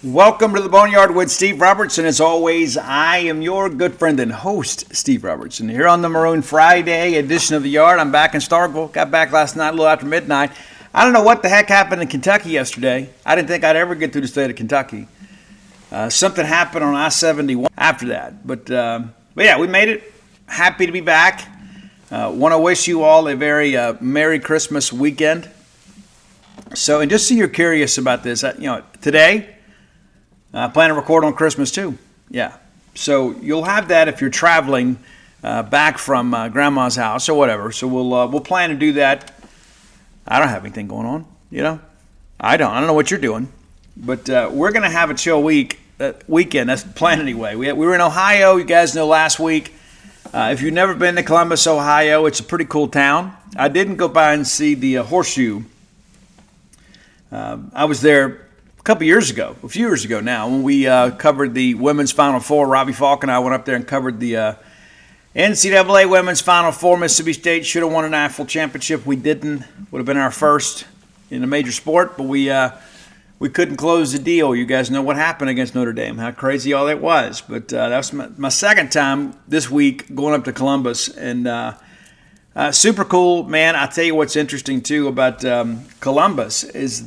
Welcome to the Boneyard with Steve Robertson. As always, I am your good friend and host, Steve Robertson. Here on the Maroon Friday edition of the Yard, I'm back in Starkville. Got back last night a little after midnight. I don't know what the heck happened in Kentucky yesterday. I didn't think I'd ever get through the state of Kentucky. Something happened on I-71 after that. But yeah, we made it. Happy to be back. Want to wish you all a very Merry Christmas weekend. So, and just so you're curious about this, today, I plan to record on Christmas too. Yeah. So you'll have that if you're traveling back from Grandma's house or whatever. So we'll plan to do that. I don't have anything going on, I don't know what you're doing, but we're gonna have a chill weekend. That's the plan anyway. We were in Ohio. You guys know last week. If you've never been to Columbus, Ohio, it's a pretty cool town. I didn't go by and see the Horseshoe. I was there a few years ago now, when we covered the women's Final Four. Robbie Falk and I went up there and covered the NCAA women's Final Four. Mississippi State should have won a national championship. We didn't. Would have been our first in a major sport, but we couldn't close the deal. You guys know what happened against Notre Dame, how crazy all that was. But that was my second time this week going up to Columbus, and super cool, man. I'll tell you what's interesting, too, about Columbus is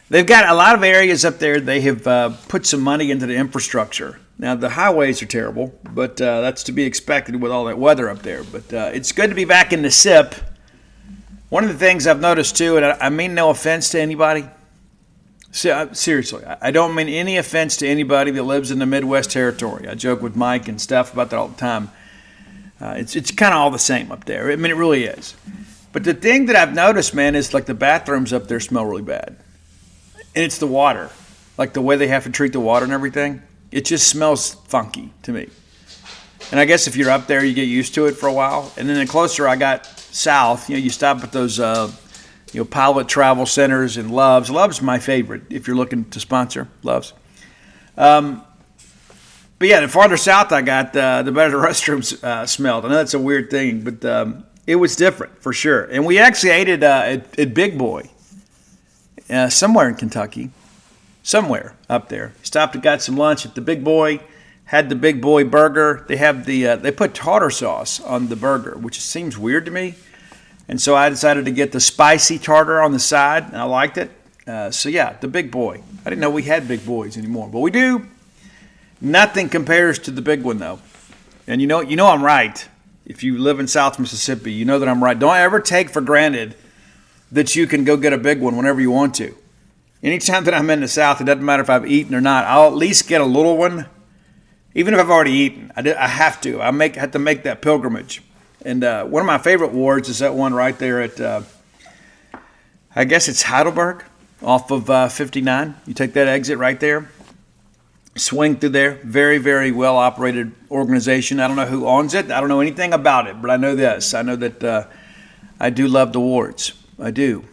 they've got a lot of areas up there. They have put some money into the infrastructure. Now, the highways are terrible, but that's to be expected with all that weather up there. But it's good to be back in the SIP. One of the things I've noticed, too, and I mean no offense to anybody. Seriously, I don't mean any offense to anybody that lives in the Midwest territory. I joke with Mike and Steph about that all the time. It's kind of all the same up there. I mean, it really is. But the thing that I've noticed, man, is like the bathrooms up there smell really bad. And it's the water. Like the way they have to treat the water and everything. It just smells funky to me. And I guess if you're up there, you get used to it for a while. And then the closer I got south, you stop at those pilot travel centers and Love's. Love's my favorite if you're looking to sponsor Love's. But yeah, the farther south I got, the better the restrooms smelled. I know that's a weird thing, but it was different for sure. And we actually ate it at Big Boy, somewhere in Kentucky, somewhere up there. Stopped and got some lunch at the Big Boy, had the Big Boy burger. They have they put tartar sauce on the burger, which seems weird to me. And so I decided to get the spicy tartar on the side, and I liked it. So yeah, the Big Boy. I didn't know we had Big Boys anymore, but we do. Nothing compares to the big one, though. And you know I'm right. If you live in South Mississippi, you know that I'm right. Don't ever take for granted that you can go get a big one whenever you want to. Anytime that I'm in the South, it doesn't matter if I've eaten or not. I'll at least get a little one, even if I've already eaten. I have to. I have to make that pilgrimage. And one of my favorite wards is that one right there at, I guess it's Heidelberg, off of 59. You take that exit right there. Swing through there. Very, very well-operated organization. I don't know who owns it. I don't know anything about it, but I know this. I know that I do love the wards. I do.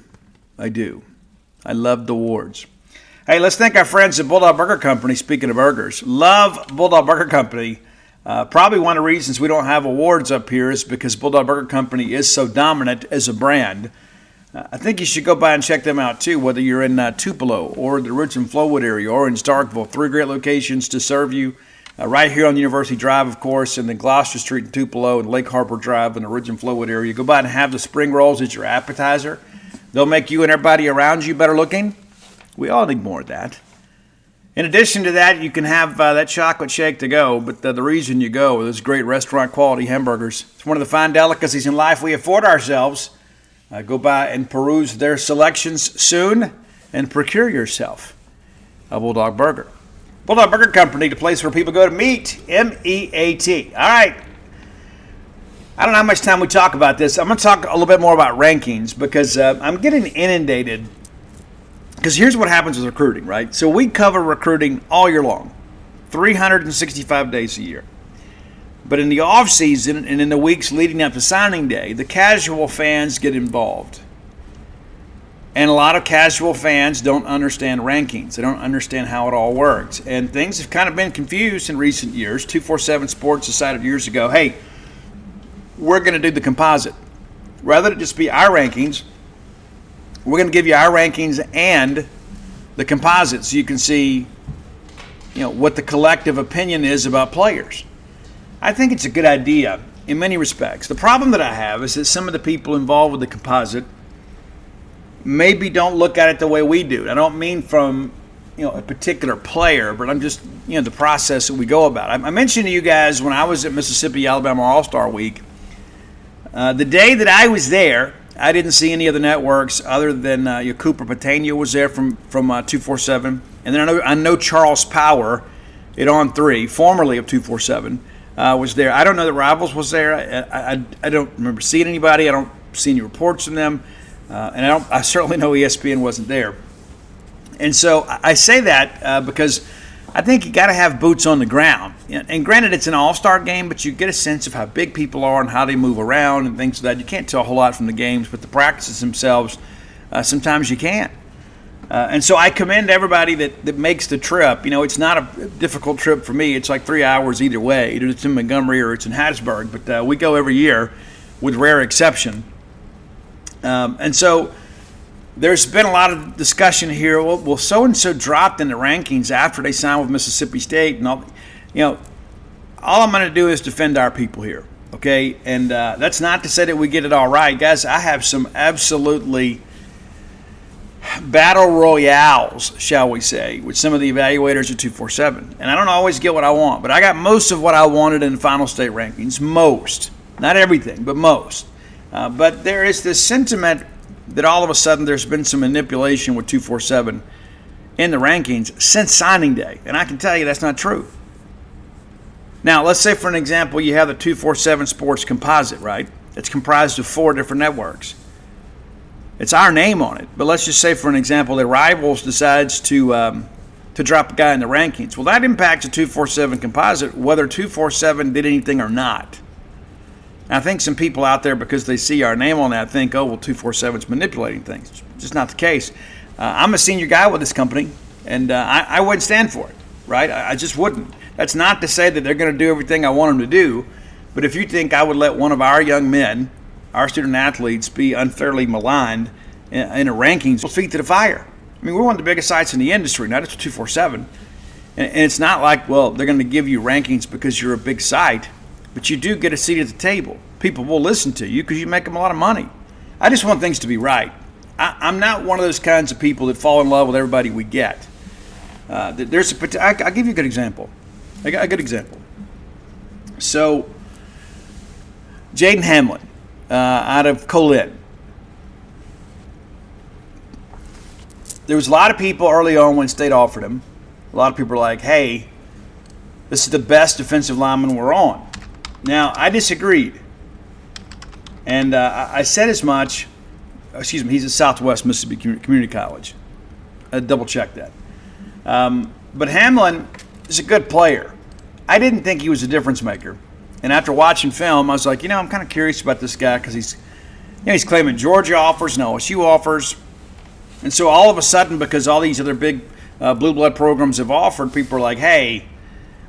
I love the wards. Hey, let's thank our friends at Bulldog Burger Company. Speaking of burgers, love Bulldog Burger Company. Probably one of the reasons we don't have awards up here is because Bulldog Burger Company is so dominant as a brand. I think you should go by and check them out, too, whether you're in Tupelo or the Richmond Flowwood area or in Starkville. 3 great locations to serve you right here on University Drive, of course, and then Gloucester Street in Tupelo and Lake Harbor Drive in the Richmond Flowwood area. Go by and have the spring rolls as your appetizer. They'll make you and everybody around you better looking. We all need more of that. In addition to that, you can have that chocolate shake to go, but the reason you go is great restaurant-quality hamburgers. It's one of the fine delicacies in life we afford ourselves. Go by and peruse their selections soon and procure yourself a Bulldog Burger. Bulldog Burger Company, the place where people go to meet, M-E-A-T. All right. I don't know how much time we talk about this. I'm going to talk a little bit more about rankings because I'm getting inundated. Because here's what happens with recruiting, right? So we cover recruiting all year long, 365 days a year. But in the off season and in the weeks leading up to signing day, the casual fans get involved. And a lot of casual fans don't understand rankings. They don't understand how it all works. And things have kind of been confused in recent years. 247 Sports decided years ago, hey, we're going to do the composite. Rather than just be our rankings, we're going to give you our rankings and the composite so you can see, what the collective opinion is about players. I think it's a good idea in many respects. The problem that I have is that some of the people involved with the composite maybe don't look at it the way we do. I don't mean from a particular player, but I'm just the process that we go about. I mentioned to you guys when I was at Mississippi Alabama All-Star Week, the day that I was there, I didn't see any of the networks other than Cooper Patania was there from 247, and then I know Charles Power at On 3, formerly of 247, was there. I don't know that Rivals was there. I don't remember seeing anybody. I don't see any reports from them, and I certainly know ESPN wasn't there. And so I say that because I think you got to have boots on the ground. And granted, it's an all-star game, but you get a sense of how big people are and how they move around and things like that. You can't tell a whole lot from the games, but the practices themselves, sometimes you can. And so I commend everybody that makes the trip. It's not a difficult trip for me. It's like 3 hours either way. Either it's in Montgomery or it's in Hattiesburg. But we go every year with rare exception. And so there's been a lot of discussion here. Well, so-and-so dropped in the rankings after they signed with Mississippi State. And all I'm going to do is defend our people here, okay? And that's not to say that we get it all right. Guys, I have some absolutely battle royales, shall we say, with some of the evaluators at 247. And I don't always get what I want, but I got most of what I wanted in the final state rankings. Most. Not everything, but most. But there is this sentiment that all of a sudden there's been some manipulation with 247 in the rankings since signing day. And I can tell you that's not true. Now, let's say, for an example, you have the 247 Sports Composite, right? It's comprised of 4 different networks. It's our name on it. But let's just say, for an example, that Rivals decides to drop a guy in the rankings. Well, that impacts the 247 Composite, whether 247 did anything or not. I think some people out there, because they see our name on that, think, 247's manipulating things. It's just not the case. I'm a senior guy with this company, and I wouldn't stand for it, right? I just wouldn't. That's not to say that they're going to do everything I want them to do, but if you think I would let one of our young men, our student athletes, be unfairly maligned in a rankings, feet to the fire. I mean, we're one of the biggest sites in the industry, not just 247. And it's not like, they're going to give you rankings because you're a big site. But you do get a seat at the table. People will listen to you because you make them a lot of money. I just want things to be right. I'm not one of those kinds of people that fall in love with everybody we get. I'll give you a good example. A good example. So, Jaden Hamlin out of Colin. There was a lot of people early on when State offered him. A lot of people were like, hey, this is the best defensive lineman we're on. Now, I disagreed, and I said as much. Excuse me, he's at Southwest Mississippi Community College. I double-checked that. But Hamlin is a good player. I didn't think he was a difference maker, and after watching film, I was like, I'm kind of curious about this guy because he's claiming Georgia offers and OSU offers, and so all of a sudden, because all these other big blue blood programs have offered, people are like, hey,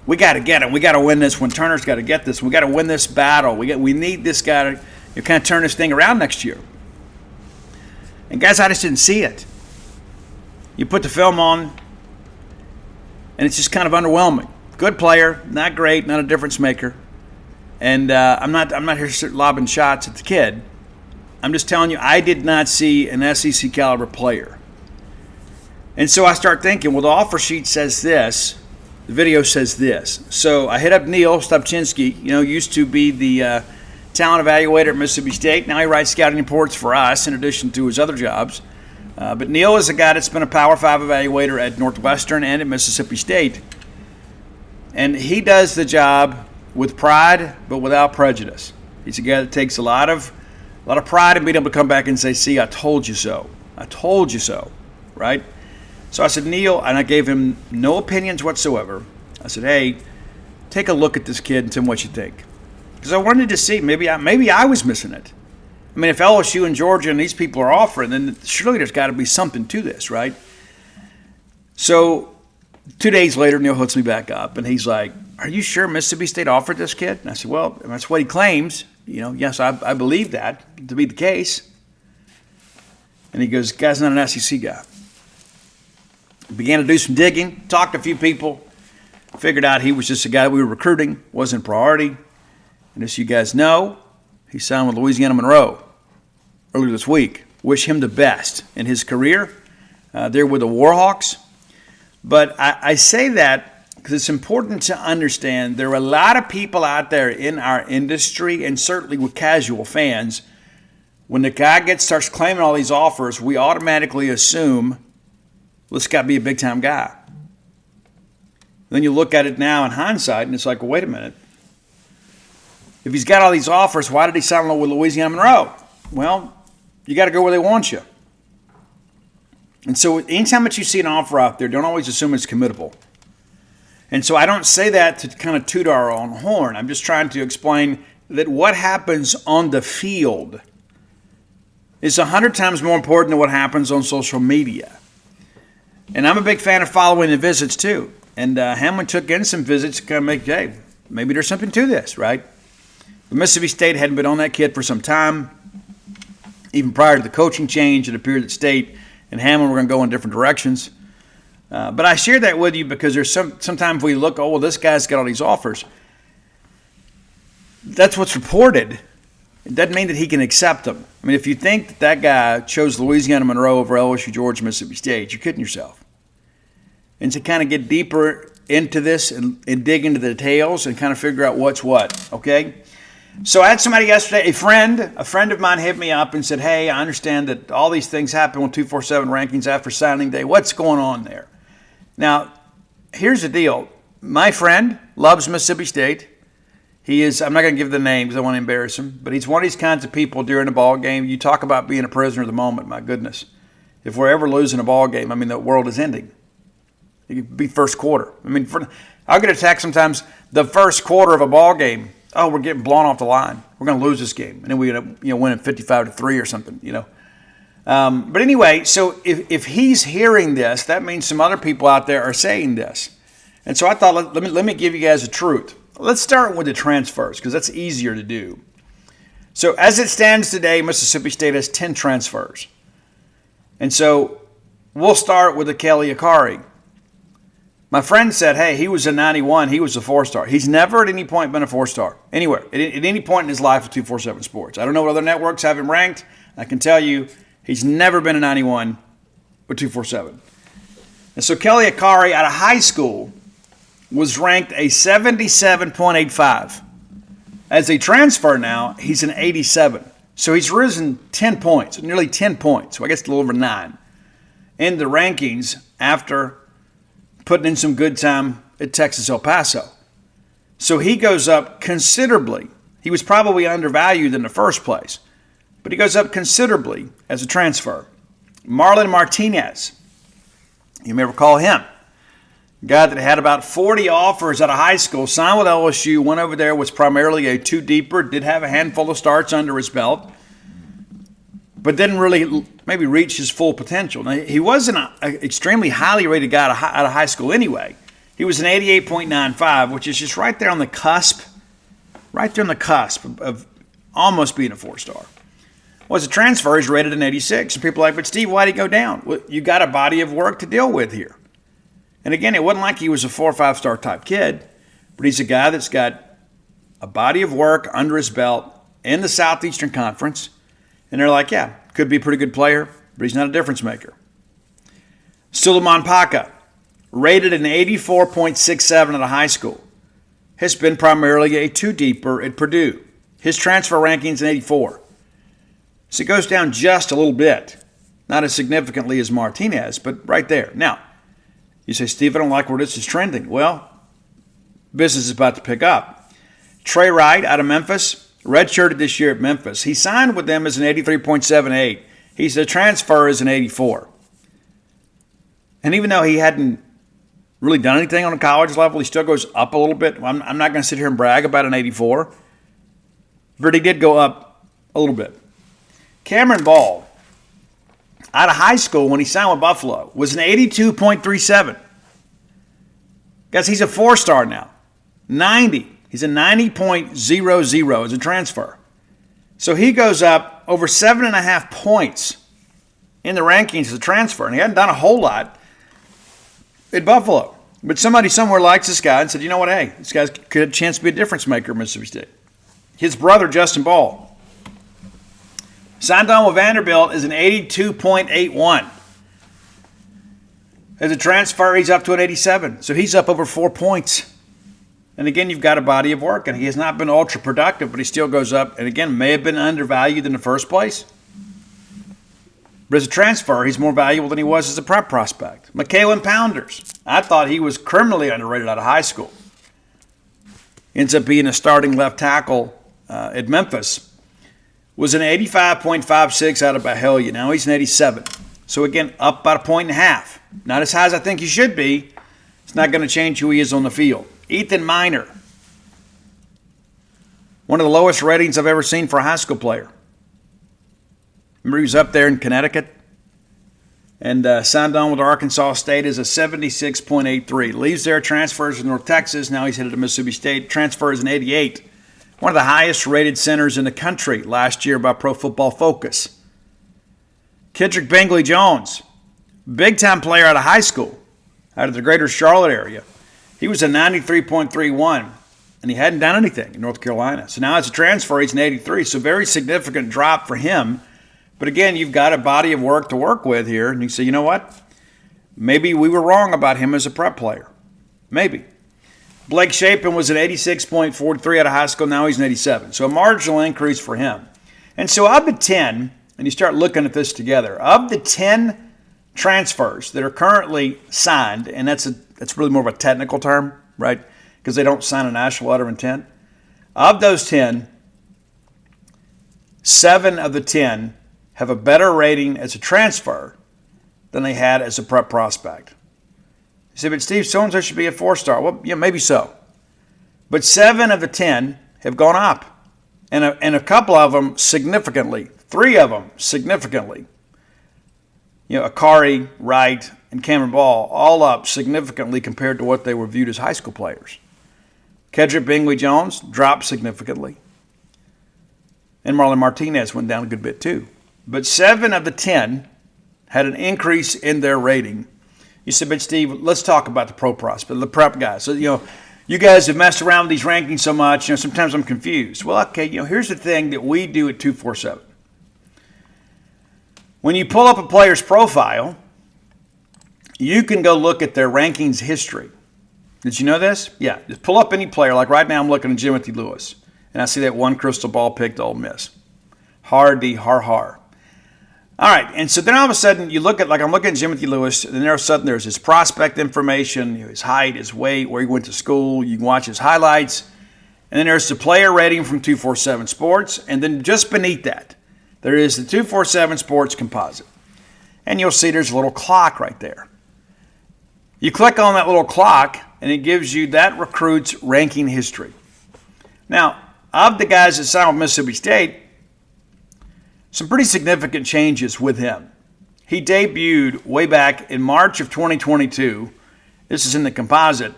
we got to get him. We got to win this one. Turner's got to get this. We got to win this battle. We need this guy to kind of turn this thing around next year. And guys, I just didn't see it. You put the film on, and it's just kind of underwhelming. Good player, not great, not a difference maker. And I'm not here lobbing shots at the kid. I'm just telling you, I did not see an SEC caliber player. And so I start thinking, well, the offer sheet says this. The video says this. So I hit up Neil Stopchinski, used to be the talent evaluator at Mississippi State. Now he writes scouting reports for us in addition to his other jobs. But Neil is a guy that's been a Power 5 evaluator at Northwestern and at Mississippi State. And he does the job with pride but without prejudice. He's a guy that takes a lot of pride in being able to come back and say, see, I told you so. I told you so, right? So I said, Neil, and I gave him no opinions whatsoever. I said, hey, take a look at this kid and tell me what you think. Because I wanted to see, maybe I was missing it. I mean, if LSU and Georgia and these people are offering, then surely there's got to be something to this, right? So 2 days later, Neil hooks me back up, and he's like, are you sure Mississippi State offered this kid? And I said, well, that's what he claims. Yes, I believe that to be the case. And he goes, guy's not an SEC guy. began to do some digging, talked to a few people, figured out he was just a guy we were recruiting, wasn't a priority. And as you guys know, he signed with Louisiana Monroe earlier this week. Wish him the best in his career. They're with the Warhawks. But I say that because it's important to understand there are a lot of people out there in our industry, and certainly with casual fans, when the guy starts claiming all these offers, we automatically assume, well, this got to be a big-time guy. Then you look at it now in hindsight, and it's like, well, wait a minute. If he's got all these offers, why did he sign with Louisiana Monroe? Well, you got to go where they want you. And so anytime that you see an offer out there, don't always assume it's committable. And so I don't say that to kind of toot our own horn. I'm just trying to explain that what happens on the field is 100 times more important than what happens on social media. And I'm a big fan of following the visits too. And Hamlin took in some visits to kind of make, hey, maybe there's something to this, right? But Mississippi State hadn't been on that kid for some time. Even prior to the coaching change, it appeared that State and Hamlin were going to go in different directions. But I share that with you because there's sometimes we look, oh, well, this guy's got all these offers. That's what's reported. It doesn't mean that he can accept them. I mean, if you think that guy chose Louisiana Monroe over LSU, Georgia, Mississippi State, you're kidding yourself. And to kind of get deeper into this and dig into the details and kind of figure out what's what, okay? So I had somebody yesterday, a friend of mine hit me up and said, hey, I understand that all these things happen with 247 rankings after signing day. What's going on there? Now, here's the deal. My friend loves Mississippi State. He is, I'm not going to give the name because I want to embarrass him, but he's one of these kinds of people during a ball game. You talk about being a prisoner of the moment, my goodness. If we're ever losing a ball game, I mean, the world is ending. It could be first quarter. I mean, I'll get attacked sometimes the first quarter of a ball game. Oh, we're getting blown off the line. We're going to lose this game. And then we're going to win it 55-3 or something, But anyway, so if he's hearing this, that means some other people out there are saying this. And so I thought, let me give you guys the truth. Let's start with the transfers because that's easier to do. So as it stands today, Mississippi State has 10 transfers. And so we'll start with the Kelly Akari. My friend said, hey, he was a 91. He was a 4-star. He's never at any point been a 4-star. Anywhere. At any point in his life with 247 Sports. I don't know what other networks have him ranked. I can tell you he's never been a 91 with 247. And so Kelly Akari out of high school was ranked a 77.85. As a transfer now, he's an 87. So he's risen 10 points, nearly 10 points. So I guess a little over 9 in the rankings after putting in some good time at Texas El Paso. So he goes up considerably. He was probably undervalued in the first place, but he goes up considerably as a transfer. Marlon Martinez, you may recall him. Guy that had about 40 offers out of high school, signed with LSU, went over there, was primarily a two-deeper, did have a handful of starts under his belt, but didn't really maybe reach his full potential. Now, he wasn't an extremely highly rated guy out of high school anyway. He was an 88.95, which is just right there on the cusp of almost being a 4-star. Well, as a transfer, he's rated an 86. And people are like, but Steve, why'd he go down? Well, you got a body of work to deal with here. And again, it wasn't like he was a 4 or 5-star type kid, but he's a guy that's got a body of work under his belt in the Southeastern Conference. And they're like, yeah, could be a pretty good player, but he's not a difference maker. Suleiman Paca, rated an 84.67 out of high school, has been primarily a two-deeper at Purdue. His transfer ranking is an 84. So it goes down just a little bit. Not as significantly as Martinez, but right there. Now, you say, Steve, I don't like where this is trending. Well, business is about to pick up. Trey Wright out of Memphis, redshirted this year at Memphis. He signed with them as an 83.78. He's a transfer as an 84. And even though he hadn't really done anything on a college level, he still goes up a little bit. I'm not going to sit here and brag about an 84, but he did go up a little bit. Cameron Ball, out of high school when he signed with Buffalo, was an 82.37. Guys, he's a 4-star now. 90. He's a 90.00 as a transfer. So he goes up over 7.5 points in the rankings as a transfer, and he hadn't done a whole lot. at Buffalo. But somebody somewhere likes this guy and said, you know what, hey, this guy's could have a chance to be a difference maker at Mississippi State. His brother, Justin Ball, signed on with Vanderbilt is an 82.81. As a transfer, he's up to an 87. So he's up over 4 points. And again, you've got a body of work. And he has not been ultra productive, but he still goes up. And again, may have been undervalued in the first place. But as a transfer, he's more valuable than he was as a prep prospect. Michaelan Pounders. I thought he was criminally underrated out of high school. Ends up being a starting left tackle at Memphis. Was an 85.56 out of Byhalia. Now he's an 87. So again, up about 1.5 points. Not as high as I think he should be. It's not going to change who he is on the field. Ethan Miner. One of the lowest ratings I've ever seen for a high school player. Remember, he was up there in Connecticut and signed on with Arkansas State as a 76.83. Leaves there, transfers to North Texas. Now he's headed to Mississippi State. Transfers an 88. One of the highest rated centers in the country last year by Pro Football Focus. Kendrick Bingley Jones, big time player out of high school, out of the greater Charlotte area. He was a 93.31, and he hadn't done anything in North Carolina. So now as a transfer, he's an 83. So very significant drop for him. But again, you've got a body of work to work with here. And you say, you know what? Maybe we were wrong about him as a prep player. Maybe. Blake Shapen was an 86.43 out of high school. Now he's an 87. So a marginal increase for him. And so of the 10, and you start looking at this together, of the 10 transfers that are currently signed, and that's really more of a technical term, right? Because they don't sign a national letter of intent. Of those 10, 7 of the 10 have a better rating as a transfer than they had as a prep prospect. You say, but Steve, so-and-so should be a 4-star. Well, yeah, maybe so. But 7 of the 10 have gone up. And a couple of them significantly. 3 of them significantly. You know, Akari, Wright, and Cameron Ball all up significantly compared to what they were viewed as high school players. Kendrick Bingley Jones dropped significantly. And Marlon Martinez went down a good bit too. But 7 of the 10 had an increase in their rating. You said, but Steve, let's talk about the pro prospect, the prep guys. So, you guys have messed around with these rankings so much, sometimes I'm confused. Well, okay, here's the thing that we do at 247. When you pull up a player's profile, you can go look at their rankings history. Did you know this? Yeah, just pull up any player. Like right now I'm looking at Jimothy Lewis, and I see that one crystal ball pick to Ole Miss. Hardy, har. All right, and so then all of a sudden you look at, like I'm looking at Jimothy Lewis, and then all of a sudden there's his prospect information, his height, his weight, where he went to school. You can watch his highlights. And then there's the player rating from 247 Sports. And then just beneath that, there is the 247 Sports composite. And you'll see there's a little clock right there. You click on that little clock, and it gives you that recruit's ranking history. Now, of the guys that signed with Mississippi State, some pretty significant changes with him. He debuted way back in March of 2022. This is in the composite.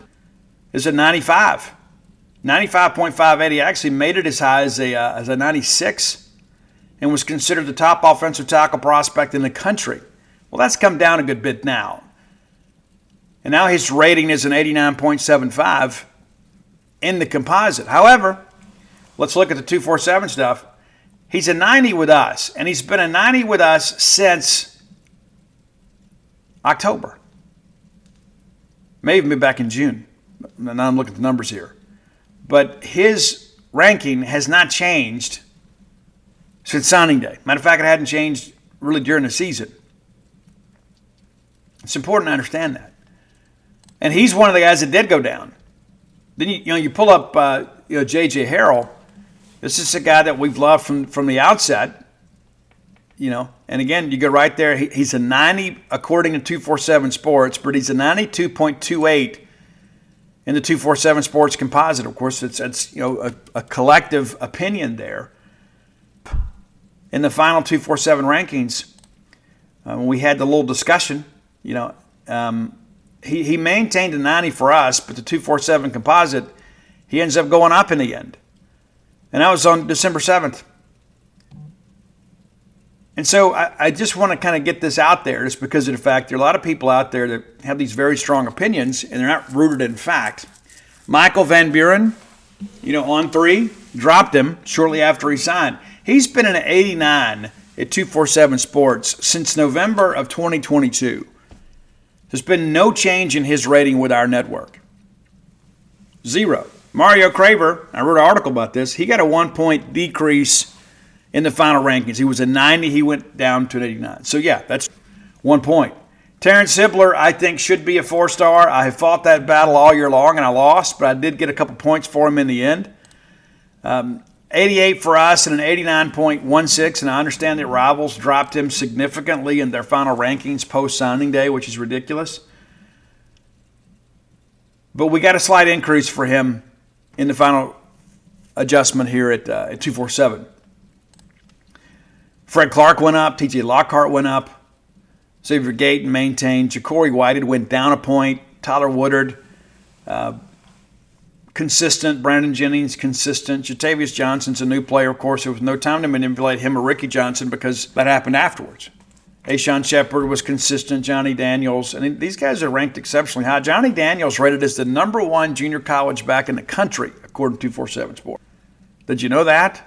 It's a 95. 95.58. He actually made it as high as a 96 and was considered the top offensive tackle prospect in the country. Well, that's come down a good bit now. And now his rating is an 89.75 in the composite. However, let's look at the 247 stuff. He's a 90 with us, and he's been a 90 with us since October. May even be back in June. Now I'm looking at the numbers here. But his ranking has not changed since signing day. Matter of fact, it hadn't changed really during the season. It's important to understand that. And he's one of the guys that did go down. Then you pull up J.J. Harrell. This is a guy that we've loved from the outset, And again, you go right there. He's a 90 according to 247 Sports, but he's a 92.28 in the 247 Sports composite. Of course, it's a collective opinion there. In the final 247 rankings, when we had the little discussion, he maintained a 90 for us, but the 247 composite, he ends up going up in the end. And that was on December 7th. And so I just want to kind of get this out there just because of the fact there are a lot of people out there that have these very strong opinions and they're not rooted in fact. Michael Van Buren, on 3, dropped him shortly after he signed. He's been an 89 at 247 Sports since November of 2022. There's been no change in his rating with our network. 0. Mario Craver, I wrote an article about this, he got a 1-point decrease in the final rankings. He was a 90, he went down to an 89. So yeah, that's 1 point. Terrence Hibbler, I think, should be a 4-star. I have fought that battle all year long, and I lost, but I did get a couple points for him in the end. 88 for us and an 89.16, and I understand that rivals dropped him significantly in their final rankings post-signing day, which is ridiculous. But we got a slight increase for him in the final adjustment here at 247. Fred Clark went up, T.J. Lockhart went up, Xavier Gayton maintained, Ja'Cory Whitehead went down a point, Tyler Woodard consistent, Brandon Jennings consistent, Jatavius Johnson's a new player, of course. There was no time to manipulate him or Ricky Johnson because that happened afterwards. Ashawn Shepard was consistent, Johnny Daniels, and these guys are ranked exceptionally high. Johnny Daniels rated as the #1 junior college back in the country, according to 247 Sports. Did you know that?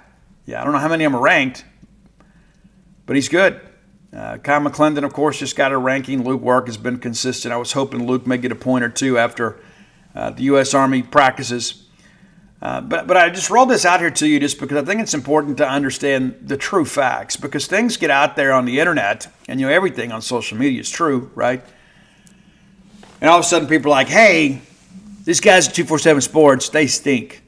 Yeah, I don't know how many of them are ranked, but he's good. Kyle McClendon, of course, just got a ranking. Luke Work has been consistent. I was hoping Luke may get a point or two after the U.S. Army practices. But I just rolled this out here to you just because I think it's important to understand the true facts, because things get out there on the internet, and everything on social media is true, right? And all of a sudden people are like, hey, these guys at 247 Sports, they stink.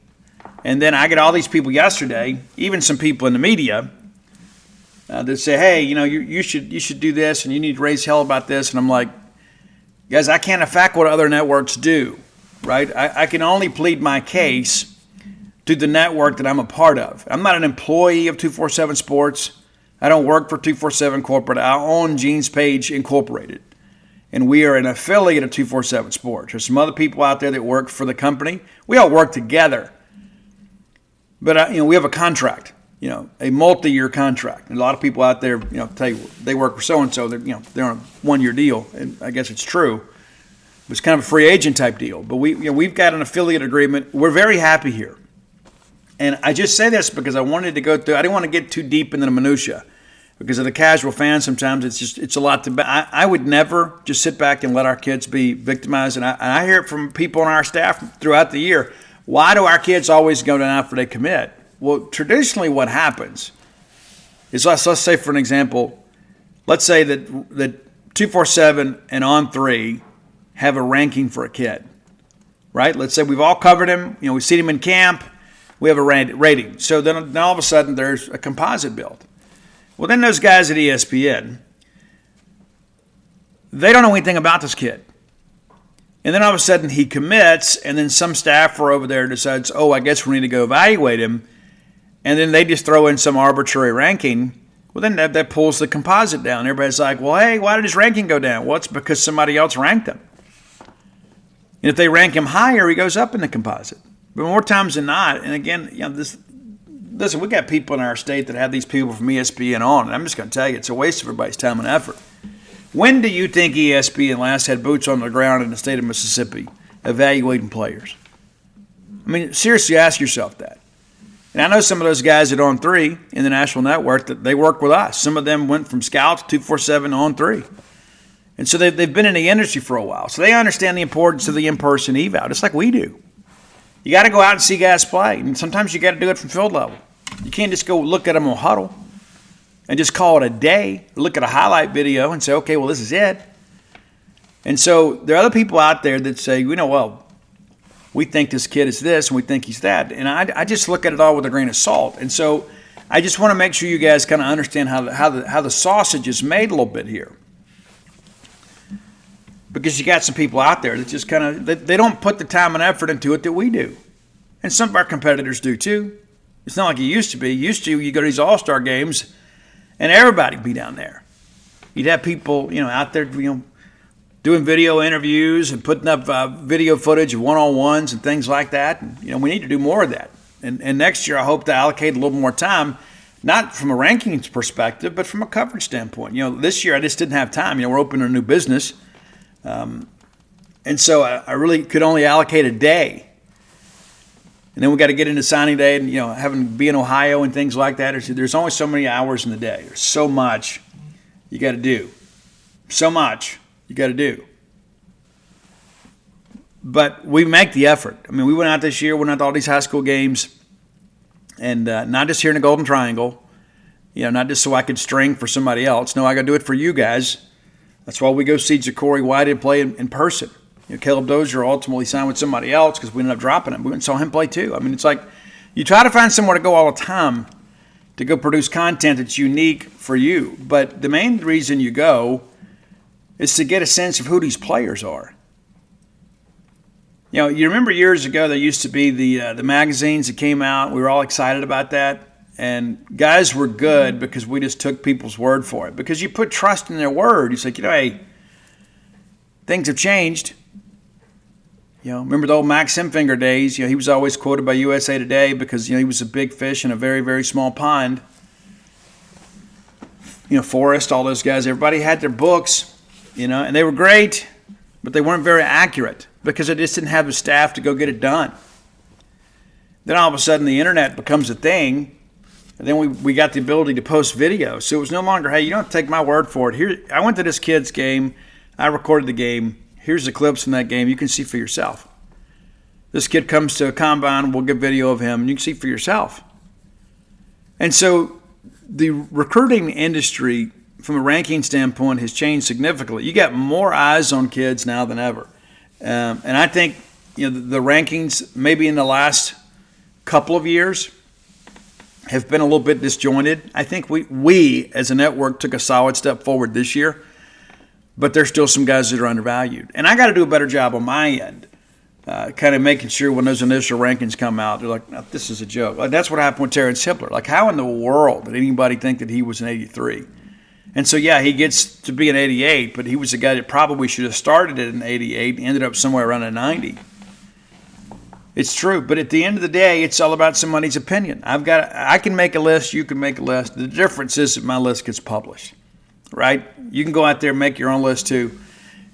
And then I get all these people yesterday, even some people in the media, that say, hey, you should do this and you need to raise hell about this. And I'm like, guys, I can't affect what other networks do, right? I can only plead my case to the network that I'm a part of. I'm not an employee of 247 Sports. I don't work for 247 Corporate. I own Gene's Page Incorporated. And we are an affiliate of 247 Sports. There's some other people out there that work for the company. We all work together. But, we have a contract. A multi-year contract. And a lot of people out there, tell you they work for so-and-so, they're on a 1-year deal, and I guess it's true. It's kind of a free agent type deal. But we've got an affiliate agreement. We're very happy here. And I just say this because I wanted to go through, I didn't want to get too deep into the minutia. Because of the casual fan, sometimes it's a lot to, I would never just sit back and let our kids be victimized. And I hear it from people on our staff throughout the year. Why do our kids always go down after they commit? Well, traditionally what happens is, let's say for an example, let's say that 247 and On 3 have a ranking for a kid, right? Let's say we've all covered him, we've seen him in camp, we have a rating. So then all of a sudden there's a composite build. Well, then those guys at ESPN, they don't know anything about this kid. And then all of a sudden he commits, and then some staffer over there decides, I guess we need to go evaluate him. And then they just throw in some arbitrary ranking. Well, then that pulls the composite down. Everybody's like, well, hey, why did his ranking go down? Well, it's because somebody else ranked him. And if they rank him higher, he goes up in the composite. But more times than not, and again, listen, we got people in our state that have these people from ESPN on, and I'm just going to tell you, it's a waste of everybody's time and effort. When do you think ESPN last had boots on the ground in the state of Mississippi evaluating players? I mean, seriously, ask yourself that. And I know some of those guys at On 3 in the national network that they work with us. Some of them went from Scout to 247 to On 3. And so they've been in the industry for a while. So they understand the importance of the in-person eval, just like we do. You got to go out and see guys play. And sometimes you got to do it from field level. You can't just go look at them on huddle and just call it a day. Look at a highlight video and say, okay, well, this is it. And so there are other people out there that say, we think this kid is this and we think he's that. And I just look at it all with a grain of salt. And so I just want to make sure you guys kind of understand how the sausage is made a little bit here. Because you got some people out there that just kind of, they don't put the time and effort into it that we do. And some of our competitors do too. It's not like it used to be. You go to these all-star games and everybody would be down there. You'd have people, out there, doing video interviews and putting up video footage of one-on-ones and things like that. And, we need to do more of that. And next year I hope to allocate a little more time Not from a rankings perspective, but from a coverage standpoint. This year I just didn't have time. We're opening a new business. And so I really could only allocate a day. And then we got to get into signing day and, having to be in Ohio and things like that. There's only so many hours in the day. There's so much you got to do. So much you got to do. But we make the effort. We went out this year, went out to all these high school games, and not just here in the Golden Triangle, not just so I could string for somebody else. No, I got to do it for you guys. That's why we go see Ja'Cory Whitehead play in person. Caleb Dozier ultimately signed with somebody else because we ended up dropping him. We went and saw him play too. It's like you try to find somewhere to go all the time to go produce content that's unique for you. But the main reason you go is to get a sense of who these players are. You remember years ago there used to be the magazines that came out. We were all excited about that. And guys were good because we just took people's word for it. Because you put trust in their word. You say, hey, things have changed. Remember the old Max Simfinger days. He was always quoted by USA Today because, he was a big fish in a very, very small pond. Forrest, all those guys, everybody had their books, and they were great, but they weren't very accurate because they just didn't have the staff to go get it done. Then all of a sudden the internet becomes a thing, and then we got the ability to post video. So it was no longer, hey, you don't have to take my word for it. Here, I went to this kid's game. I recorded the game. Here's the clips from that game. You can see for yourself. This kid comes to a combine. We'll get video of him, and you can see for yourself. And so the recruiting industry, from a ranking standpoint, has changed significantly. You got more eyes on kids now than ever. And I think the rankings, maybe in the last couple of years, have been a little bit disjointed. I think we as a network took a solid step forward this year. But there's still some guys that are undervalued. And I got to do a better job on my end, kind of making sure when those initial rankings come out, they're like, no, this is a joke. Like, that's what happened with Terrence Hippler. Like, how in the world did anybody think that he was an 83? And so, yeah, he gets to be an 88, but he was a guy that probably should have started at an 88 and ended up somewhere around a 90. It's true. But at the end of the day, it's all about somebody's opinion. I can make a list. You can make a list. The difference is that my list gets published. Right? You can go out there and make your own list too.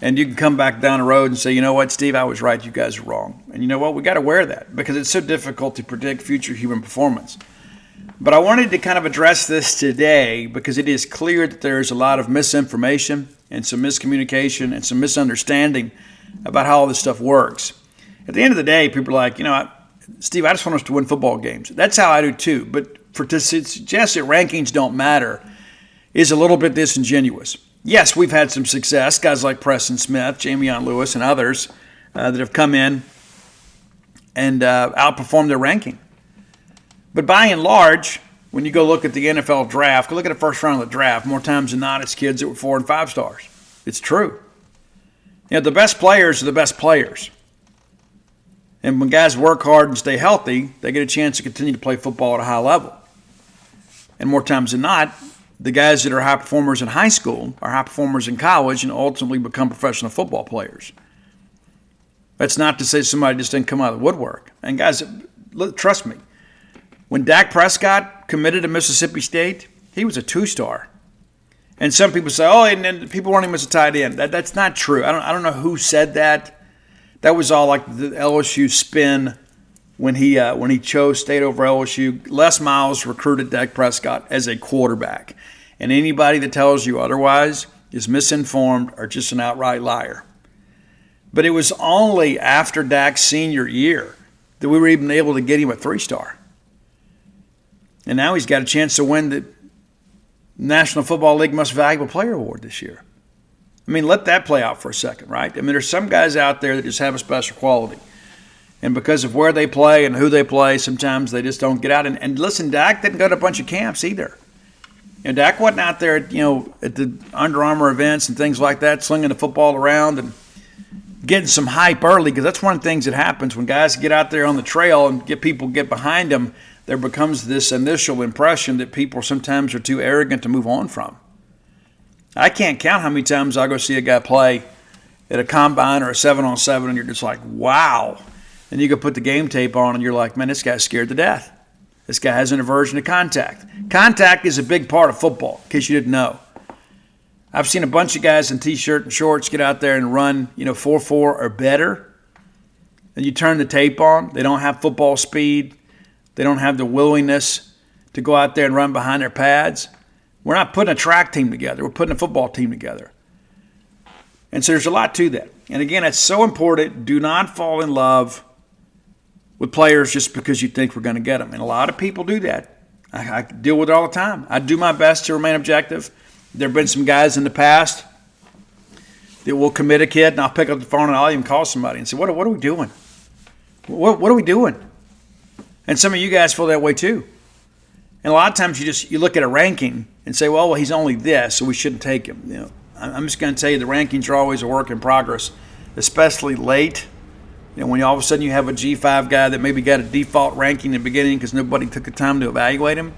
And you can come back down the road and say, you know what, Steve, I was right. You guys are wrong. And you know what? We got to wear that because it's so difficult to predict future human performance. But I wanted to kind of address this today because it is clear that there's a lot of misinformation and some miscommunication and some misunderstanding about how all this stuff works. At the end of the day, people are like, Steve, I just want us to win football games. That's how I do too. But to suggest that rankings don't matter is a little bit disingenuous. Yes, we've had some success, guys like Preston Smith, Jamion Lewis, and others that have come in and outperformed their ranking. But by and large, when you go look at the NFL draft, go look at the first round of the draft, more times than not, it's kids that were 4 and 5 stars. It's true. The best players are the best players. And when guys work hard and stay healthy, they get a chance to continue to play football at a high level. And more times than not, the guys that are high performers in high school are high performers in college and ultimately become professional football players. That's not to say somebody just didn't come out of the woodwork. And guys, trust me, when Dak Prescott committed to Mississippi State, he was a 2-star. And some people say, and people want him as a tight end. That's not true. I don't know who said that. That was all like the LSU spin when he chose State over LSU. Les Miles recruited Dak Prescott as a quarterback. And anybody that tells you otherwise is misinformed or just an outright liar. But it was only after Dak's senior year that we were even able to get him a 3-star. And now he's got a chance to win the National Football League Most Valuable Player Award this year. Let that play out for a second, right? There's some guys out there that just have a special quality. And because of where they play and who they play, sometimes they just don't get out. And listen, Dak didn't go to a bunch of camps either. Dak wasn't out there, at the Under Armour events and things like that, slinging the football around and getting some hype early, because that's one of the things that happens when guys get out there on the trail and people get behind them. There becomes this initial impression that people sometimes are too arrogant to move on from. I can't count how many times I go see a guy play at a combine or a 7-on-7, and you're just like, wow. And you go put the game tape on, and you're like, man, this guy's scared to death. This guy has an aversion to contact. Contact is a big part of football, in case you didn't know. I've seen a bunch of guys in T-shirt and shorts get out there and run, 4.4 or better. And you turn the tape on. They don't have football speed. They don't have the willingness to go out there and run behind their pads. We're not putting a track team together. We're putting a football team together. And so there's a lot to that. And again, it's so important. Do not fall in love with players just because you think we're going to get them. And a lot of people do that. I deal with it all the time. I do my best to remain objective. There have been some guys in the past that will commit a kid, and I'll pick up the phone and I'll even call somebody and say, what are we doing? What are we doing? And some of you guys feel that way too. And a lot of times you look at a ranking and say, well, he's only this, so we shouldn't take him. I'm just going to tell you the rankings are always a work in progress, especially late. When all of a sudden you have a G5 guy that maybe got a default ranking in the beginning because nobody took the time to evaluate him.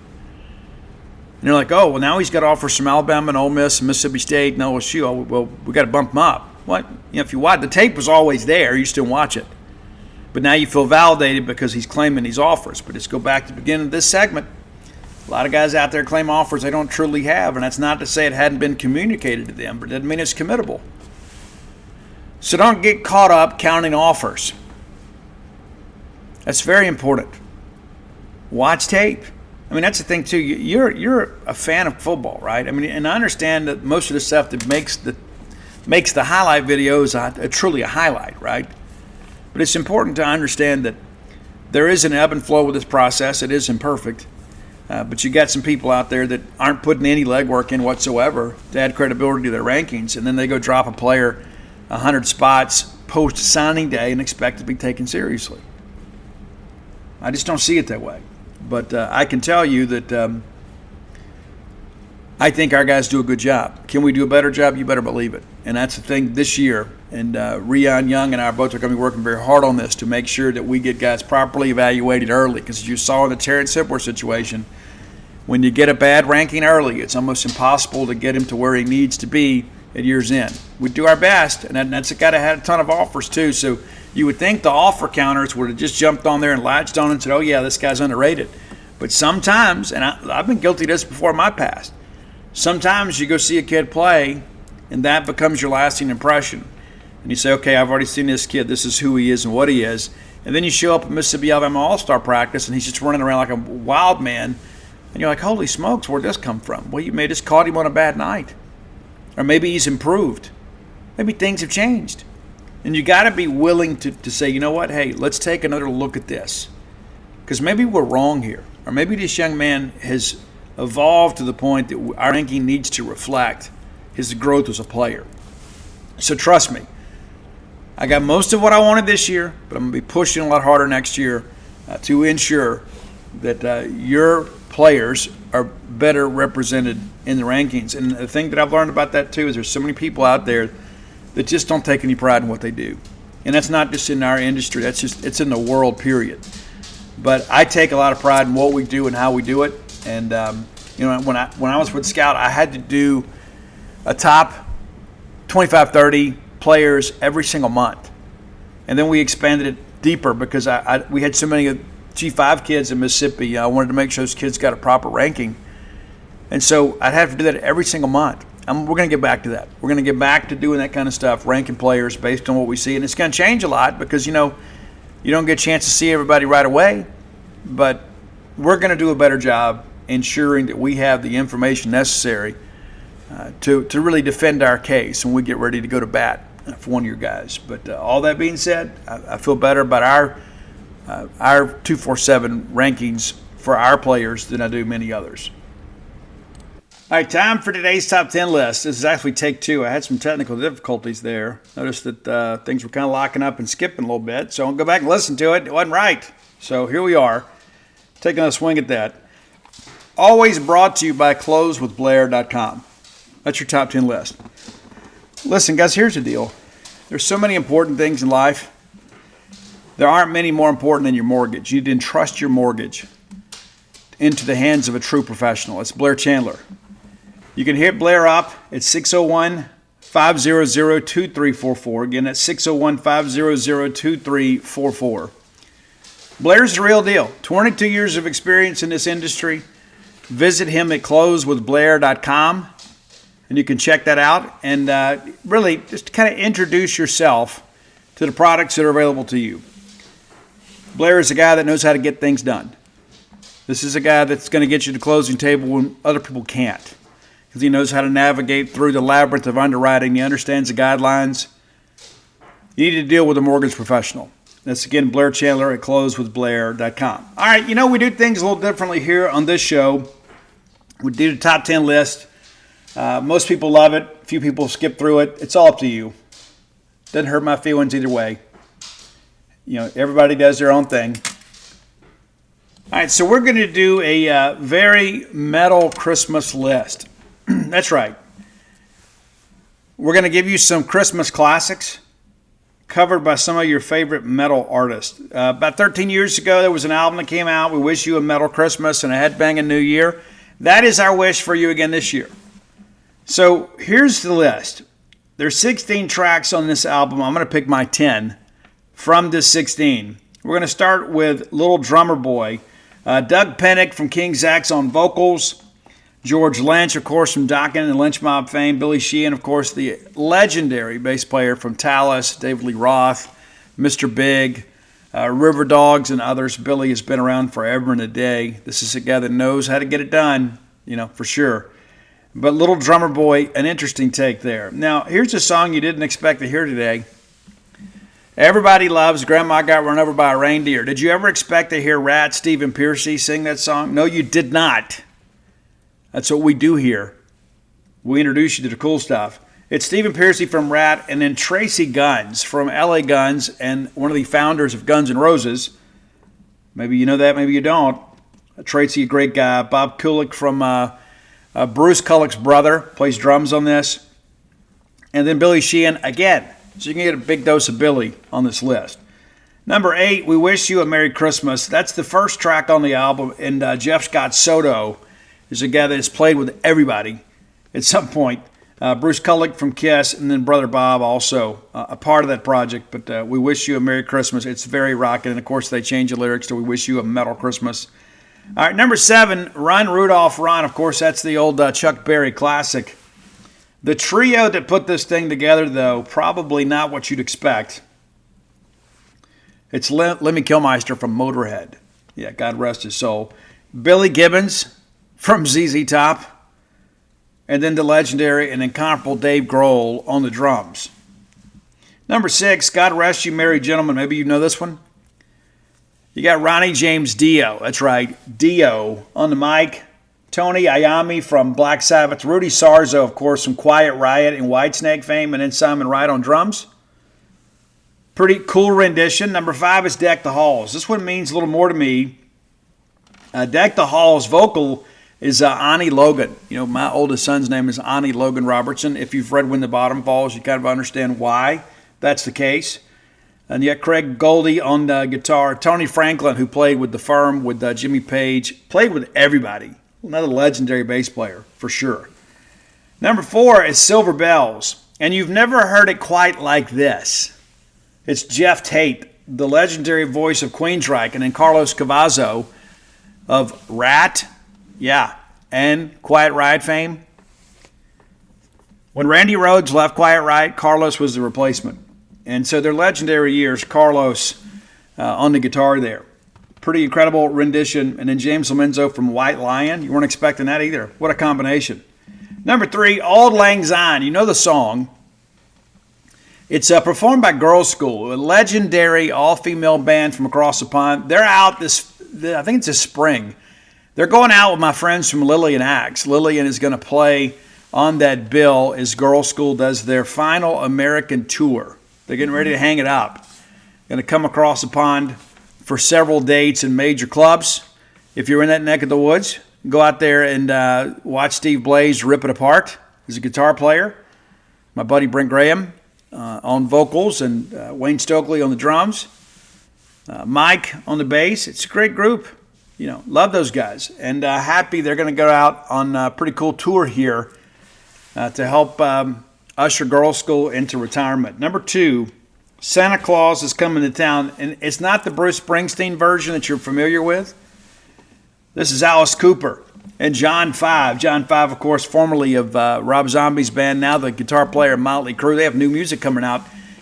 And you're like, oh, well, now he's got offers from Alabama and Ole Miss and Mississippi State and LSU. Oh, well, we got to bump him up. What? If you watch, the tape was always there. You still watch it. But now you feel validated because he's claiming these offers. But let's go back to the beginning of this segment. A lot of guys out there claim offers they don't truly have, and that's not to say it hadn't been communicated to them, but it doesn't mean it's committable. So don't get caught up counting offers. That's very important. Watch tape. That's the thing too. You're a fan of football, right? And I understand that most of the stuff that makes the highlight videos truly a highlight, right? But it's important to understand that there is an ebb and flow with this process. It is imperfect. But you got some people out there that aren't putting any legwork in whatsoever to add credibility to their rankings, and then they go drop a player 100 spots post-signing day and expect to be taken seriously. I just don't see it that way. But I can tell you that I think our guys do a good job. Can we do a better job? You better believe it. And that's the thing this year. And Rion Young and I both are going to be working very hard on this to make sure that we get guys properly evaluated early. Because as you saw in the Terrence Hipler situation, when you get a bad ranking early, it's almost impossible to get him to where he needs to be at year's end. We do our best, and that's a guy that had a ton of offers too. So you would think the offer counters would have just jumped on there and latched on and said, oh yeah, this guy's underrated. But sometimes, and I've been guilty of this before in my past, sometimes you go see a kid play, and that becomes your lasting impression. And you say, okay, I've already seen this kid. This is who he is and what he is. And then you show up at Mississippi Alabama All-Star practice, and he's just running around like a wild man. And you're like, holy smokes, where'd this come from? Well, you may just caught him on a bad night. Or maybe he's improved. Maybe things have changed. And you got to be willing to say, you know what, hey, let's take another look at this. Because maybe we're wrong here. Or maybe this young man has evolved to the point that our ranking needs to reflect his growth as a player. So trust me, I got most of what I wanted this year, but I'm going to be pushing a lot harder next year to ensure that your players are better represented in the rankings. And the thing that I've learned about that too is there's so many people out there that just don't take any pride in what they do. And that's not just in our industry, it's in the world, period. But I take a lot of pride in what we do and how we do it. And when I was with Scout, I had to do a top 25, 30 players every single month. And then we expanded it deeper because we had so many G5 kids in Mississippi. I wanted to make sure those kids got a proper ranking. And so I'd have to do that every single month. We're going to get back to that. We're going to get back to doing that kind of stuff, ranking players based on what we see. And it's going to change a lot because, you don't get a chance to see everybody right away. But we're going to do a better job ensuring that we have the information necessary to really defend our case when we get ready to go to bat for one of your guys. But all that being said, I feel better about our 247 rankings for our players than I do many others. All right, time for today's top 10 list. This is actually take two. I had some technical difficulties there. Noticed that things were kind of locking up and skipping a little bit, so I'll go back and listen to it. It wasn't right. So here we are, taking a swing at that. Always brought to you by closewithblair.com. That's your top 10 list. Listen, guys, here's the deal. There's so many important things in life. There aren't many more important than your mortgage. You need to entrust your mortgage into the hands of a true professional. It's Blair Chandler. You can hit Blair up at 601-500-2344. Again, that's 601-500-2344. Blair's the real deal. 22 years of experience in this industry. Visit him at closewithblair.com, and you can check that out and really just kind of introduce yourself to the products that are available to you. Blair is a guy that knows how to get things done. This is a guy that's going to get you to the closing table when other people can't, because he knows how to navigate through the labyrinth of underwriting. He understands the guidelines. You need to deal with a mortgage professional. That's, again, Blair Chandler at closewithblair.com. All right, we do things a little differently here on this show. We do the top 10 list. Most people love it. A few people skip through it. It's all up to you. Doesn't hurt my feelings either way. Everybody does their own thing. All right, so we're going to do a very metal Christmas list. That's right. We're going to give you some Christmas classics covered by some of your favorite metal artists. About 13 years ago, there was an album that came out, We Wish You a Metal Christmas and a Headbanging New Year. That is our wish for you again this year. So here's the list. There's 16 tracks on this album. I'm going to pick my 10 from this 16. We're going to start with Little Drummer Boy. Doug Pennick from King Zax on vocals. George Lynch, of course, from Dokken and Lynch Mob fame. Billy Sheehan, of course, the legendary bass player from Talus. David Lee Roth, Mr. Big, River Dogs, and others. Billy has been around forever and a day. This is a guy that knows how to get it done, for sure. But Little Drummer Boy, an interesting take there. Now, here's a song you didn't expect to hear today. Everybody loves Grandma Got Run Over by a Reindeer. Did you ever expect to hear Rat Stephen Pearcy sing that song? No, you did not. That's what we do here. We introduce you to the cool stuff. It's Stephen Pearcy from Rat, and then Tracy Guns from LA Guns and one of the founders of Guns N' Roses. Maybe you know that, maybe you don't. Tracy, a great guy. Bob Kulick from Bruce Kulick's brother, plays drums on this. And then Billy Sheehan again. So you can get a big dose of Billy on this list. Number 8, We Wish You a Merry Christmas. That's the first track on the album, and Jeff Scott Soto is a guy that has played with everybody at some point. Bruce Kulick from Kiss, and then Brother Bob also a part of that project. But We Wish You a Merry Christmas. It's very rocking, and of course they change the lyrics to We Wish You a Metal Christmas. All right, number 7, Run, Rudolph, Run. Of course, that's the old Chuck Berry classic. The trio that put this thing together, though, probably not what you'd expect. It's Lemmy Kilmister from Motorhead. Yeah, God rest his soul. Billy Gibbons from ZZ Top. And then the legendary and incomparable Dave Grohl on the drums. Number 6, God Rest You Merry Gentlemen. Maybe you know this one. You got Ronnie James Dio. That's right, Dio on the mic. Tony Iommi from Black Sabbath. Rudy Sarzo, of course, from Quiet Riot and Whitesnake fame. And then Simon Wright on drums. Pretty cool rendition. Number 5 is Deck the Halls. This one means a little more to me. Deck the Halls vocal is Ani Logan. My oldest son's name is Ani Logan Robertson. If you've read When the Bottom Falls, you kind of understand why that's the case. And you got Craig Goldie on the guitar. Tony Franklin, who played with The Firm, with Jimmy Page, played with everybody. Another legendary bass player, for sure. Number 4 is Silver Bells. And you've never heard it quite like this. It's Jeff Tate, the legendary voice of Queensryche, and then Carlos Cavazo of Rat, and Quiet Riot fame. When Randy Rhoads left Quiet Riot, Carlos was the replacement. And so their legendary years, Carlos on the guitar there. Pretty incredible rendition. And then James Lomenzo from White Lion. You weren't expecting that either. What a combination. Number 3, Auld Lang Syne. You know the song. It's performed by Girls School, a legendary all-female band from across the pond. They're out I think it's this spring. They're going out with my friends from Lillian Axe. Lillian is going to play on that bill as Girls School does their final American tour. They're getting ready to hang it up. Going to come across the pond for several dates in major clubs. If you're in that neck of the woods, go out there and watch Steve Blaze rip it apart. He's a guitar player. My buddy Brent Graham on vocals, and Wayne Stokely on the drums. Mike on the bass. It's a great group. Love those guys. And happy they're going to go out on a pretty cool tour here to help usher Girls School into retirement. Number 2, Santa Claus is coming to town, and it's not the Bruce Springsteen version that you're familiar with. This is Alice Cooper and John 5. John 5, of course, formerly of Rob Zombie's band, now the guitar player of Motley Crue. They have new music coming out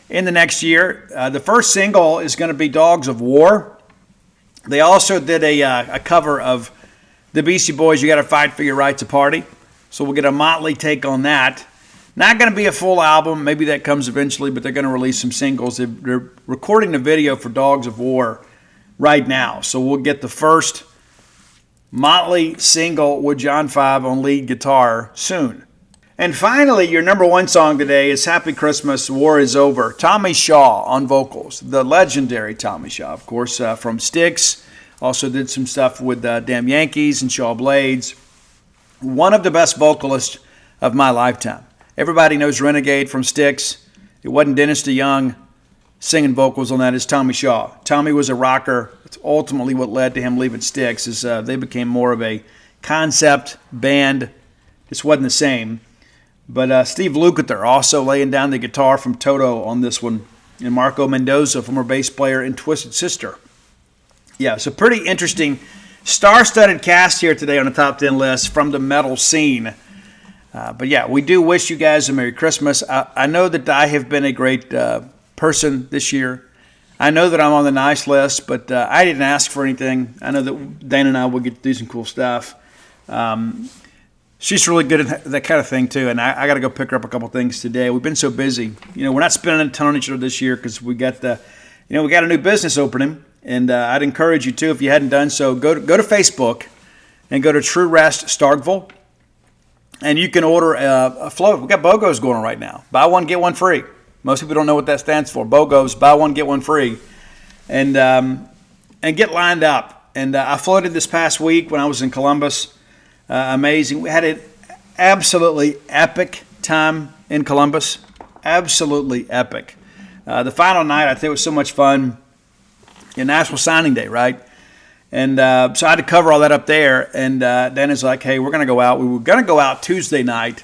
in the next year. The first single is going to be Dogs of War. They also did a cover of the Beastie Boys, You Gotta Fight for Your Right to Party. So we'll get a Motley take on that. Not going to be a full album. Maybe that comes eventually, but they're going to release some singles. They're recording the video for Dogs of War right now. So we'll get the first Motley single with John 5 on lead guitar soon. And finally, your number one song today is Happy Christmas, War is Over. Tommy Shaw on vocals. The legendary Tommy Shaw, of course, from Styx. Also did some stuff with Damn Yankees and Shaw Blades. One of the best vocalists of my lifetime. Everybody knows Renegade from Styx. It wasn't Dennis DeYoung singing vocals on that. It's Tommy Shaw. Tommy was a rocker. It's ultimately what led to him leaving Styx. Is they became more of a concept band. Just wasn't the same. But Steve Lukather also laying down the guitar from Toto on this one. And Marco Mendoza, former bass player in Twisted Sister. Yeah, so pretty interesting star-studded cast here today on the top 10 list from the metal scene. But yeah, we do wish you guys a Merry Christmas. I know that I have been a great person this year. I know that I'm on the nice list, but I didn't ask for anything. I know that Dana and I will get to do some cool stuff. She's really good at that kind of thing too, and I got to go pick her up a couple things today. We've been so busy. We're not spending a ton on each other this year because we got a new business opening, and I'd encourage you too, if you hadn't done so, go to Facebook and go to True Rest Starkville. And you can order a float. We've got BOGOs going on right now. Buy one, get one free. Most people don't know what that stands for. BOGOs, buy one, get one free. And get lined up. And I floated this past week when I was in Columbus. Amazing. We had an absolutely epic time in Columbus. Absolutely epic. The final night, I think it was so much fun. National Signing Day, right? And so I had to cover all that up there. And Dana's like, hey, we're going to go out. We were going to go out Tuesday night.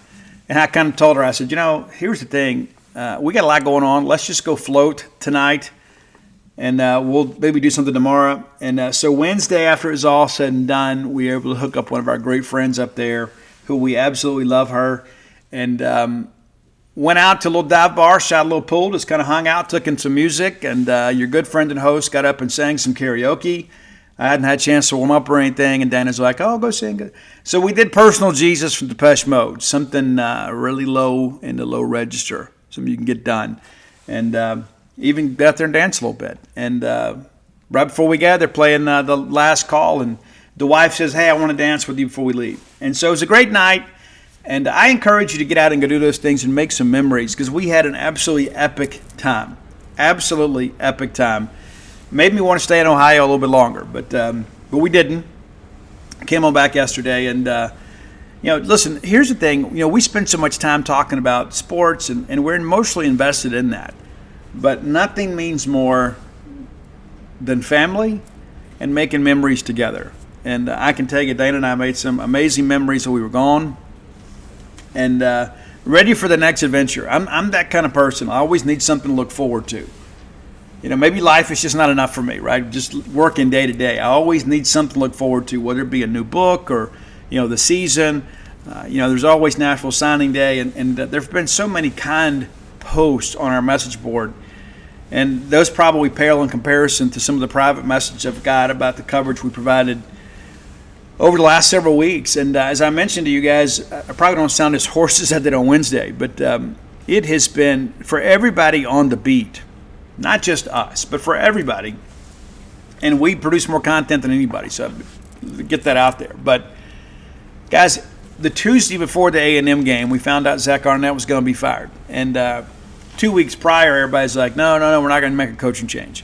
And I kind of told her, I said, here's the thing. We got a lot going on. Let's just go float tonight. And we'll maybe do something tomorrow. And so Wednesday, after it was all said and done, we were able to hook up one of our great friends up there who we absolutely love her. And went out to a little dive bar, shot a little pool, just kind of hung out, took in some music. And your good friend and host got up and sang some karaoke. I hadn't had a chance to warm up or anything, and Dana's like, oh, go sing. So we did Personal Jesus from Depeche Mode, something really low in the low register, something you can get done. And even get out there and dance a little bit. And right before we got, they're playing the last call, and the wife says, hey, I want to dance with you before we leave. And so it was a great night, and I encourage you to get out and go do those things and make some memories, because we had an absolutely epic time. Absolutely epic time. Made me want to stay in Ohio a little bit longer, but we didn't. Came on back yesterday, and listen. Here's the thing. We spend so much time talking about sports, and we're emotionally invested in that. But nothing means more than family and making memories together. And I can tell you, Dana and I made some amazing memories while we were gone, and ready for the next adventure. I'm that kind of person. I always need something to look forward to. Maybe life is just not enough for me, right? Just working day to day. I always need something to look forward to, whether it be a new book or, the season. There's always National Signing Day, and there have been so many kind posts on our message board. And those probably pale in comparison to some of the private messages I've got about the coverage we provided over the last several weeks. And as I mentioned to you guys, I probably don't sound as hoarse as I did on Wednesday, but it has been, for everybody on the beat, not just us, but for everybody. And we produce more content than anybody, so get that out there. But, guys, the Tuesday before the A&M game, we found out Zach Arnett was going to be fired. And 2 weeks prior, everybody's like, no, we're not going to make a coaching change.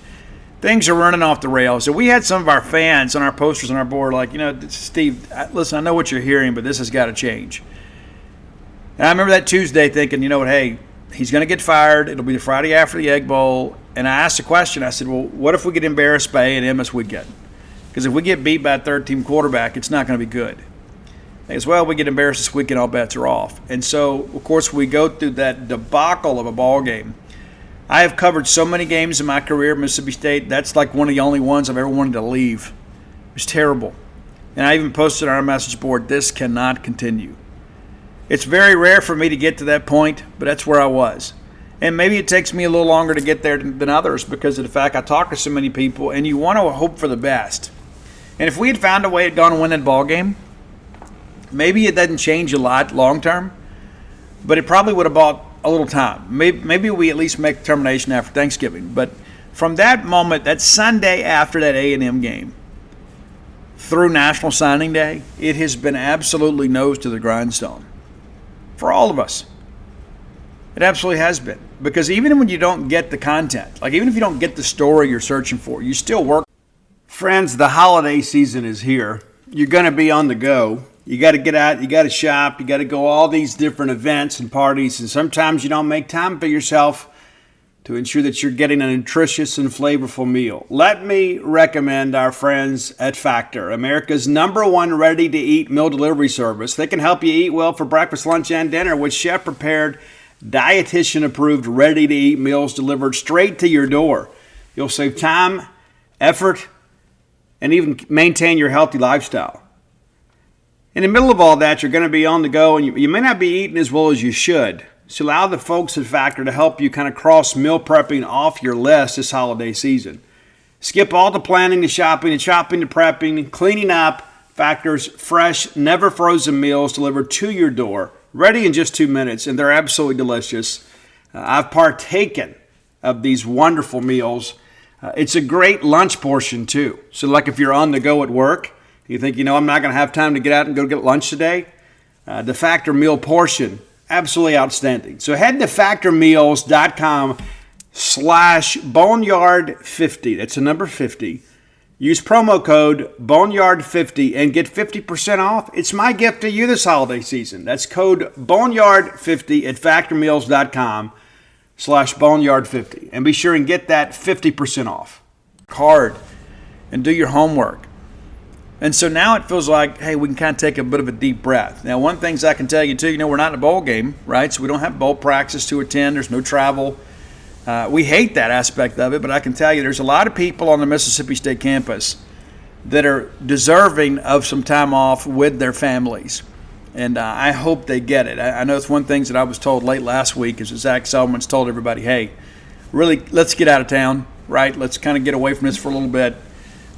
Things are running off the rails. So we had some of our fans on our posters on our board like, Steve, listen, I know what you're hearing, but this has got to change. And I remember that Tuesday thinking, hey, he's going to get fired. It'll be the Friday after the Egg Bowl. And I asked a question. I said, well, what if we get embarrassed by A&M this weekend? Because if we get beat by a third-team quarterback, it's not going to be good. As well, we get embarrassed this weekend, all bets are off. And so, of course, we go through that debacle of a ball game I have covered so many games in my career at Mississippi State. That's like one of the only ones I've ever wanted to leave. It was terrible. And I even posted on our message board, this cannot continue. It's very rare for me to get to that point, but that's where I was. And maybe it takes me a little longer to get there than others because of the fact I talk to so many people, and you want to hope for the best. And if we had found a way to go and win that ball game, maybe it doesn't change a lot long term, but it probably would have bought a little time. Maybe we at least make the determination after Thanksgiving. But from that moment, that Sunday after that A&M game, through National Signing Day, it has been absolutely nose to the grindstone for all of us. It absolutely has been. Because even when you don't get the content, like even if you don't get the story you're searching for, you still work. Friends, the holiday season is here. You're going to be on the go. You got to get out, you got to shop, you got to go all these different events and parties, and sometimes you don't make time for yourself to ensure that you're getting a nutritious and flavorful meal. Let me recommend our friends at Factor, America's #1 ready-to-eat meal delivery service. They can help you eat well for breakfast, lunch, and dinner with chef-prepared, dietitian-approved, ready-to-eat meals delivered straight to your door. You'll save time, effort, and even maintain your healthy lifestyle. In the middle of all that, you're going to be on the go, and you may not be eating as well as you should. So allow the folks at Factor to help you kind of cross meal prepping off your list this holiday season. Skip all the planning, the shopping, the chopping, the prepping, cleaning up. Factor's fresh, never frozen meals delivered to your door, ready in just 2 minutes, and they're absolutely delicious. I've partaken of these wonderful meals. It's a great lunch portion too. So like if you're on the go at work, you think, I'm not going to have time to get out and go get lunch today? The Factor meal portion, absolutely outstanding. So head to factormeals.com/boneyard50. That's the number 50. Use promo code boneyard50 and get 50% off. It's my gift to you this holiday season. That's code boneyard50 at factormeals.com/boneyard50. And be sure and get that 50% off. Hard and do your homework. And so now it feels like, hey, we can kind of take a bit of a deep breath. Now, one thing I can tell you, too, we're not in a bowl game, right? So we don't have bowl practice to attend. There's no travel. We hate that aspect of it, but I can tell you there's a lot of people on the Mississippi State campus that are deserving of some time off with their families. And I hope they get it. I know it's one thing that I was told late last week is that Zach Selman's told everybody, hey, really, let's get out of town, right? Let's kind of get away from this for a little bit.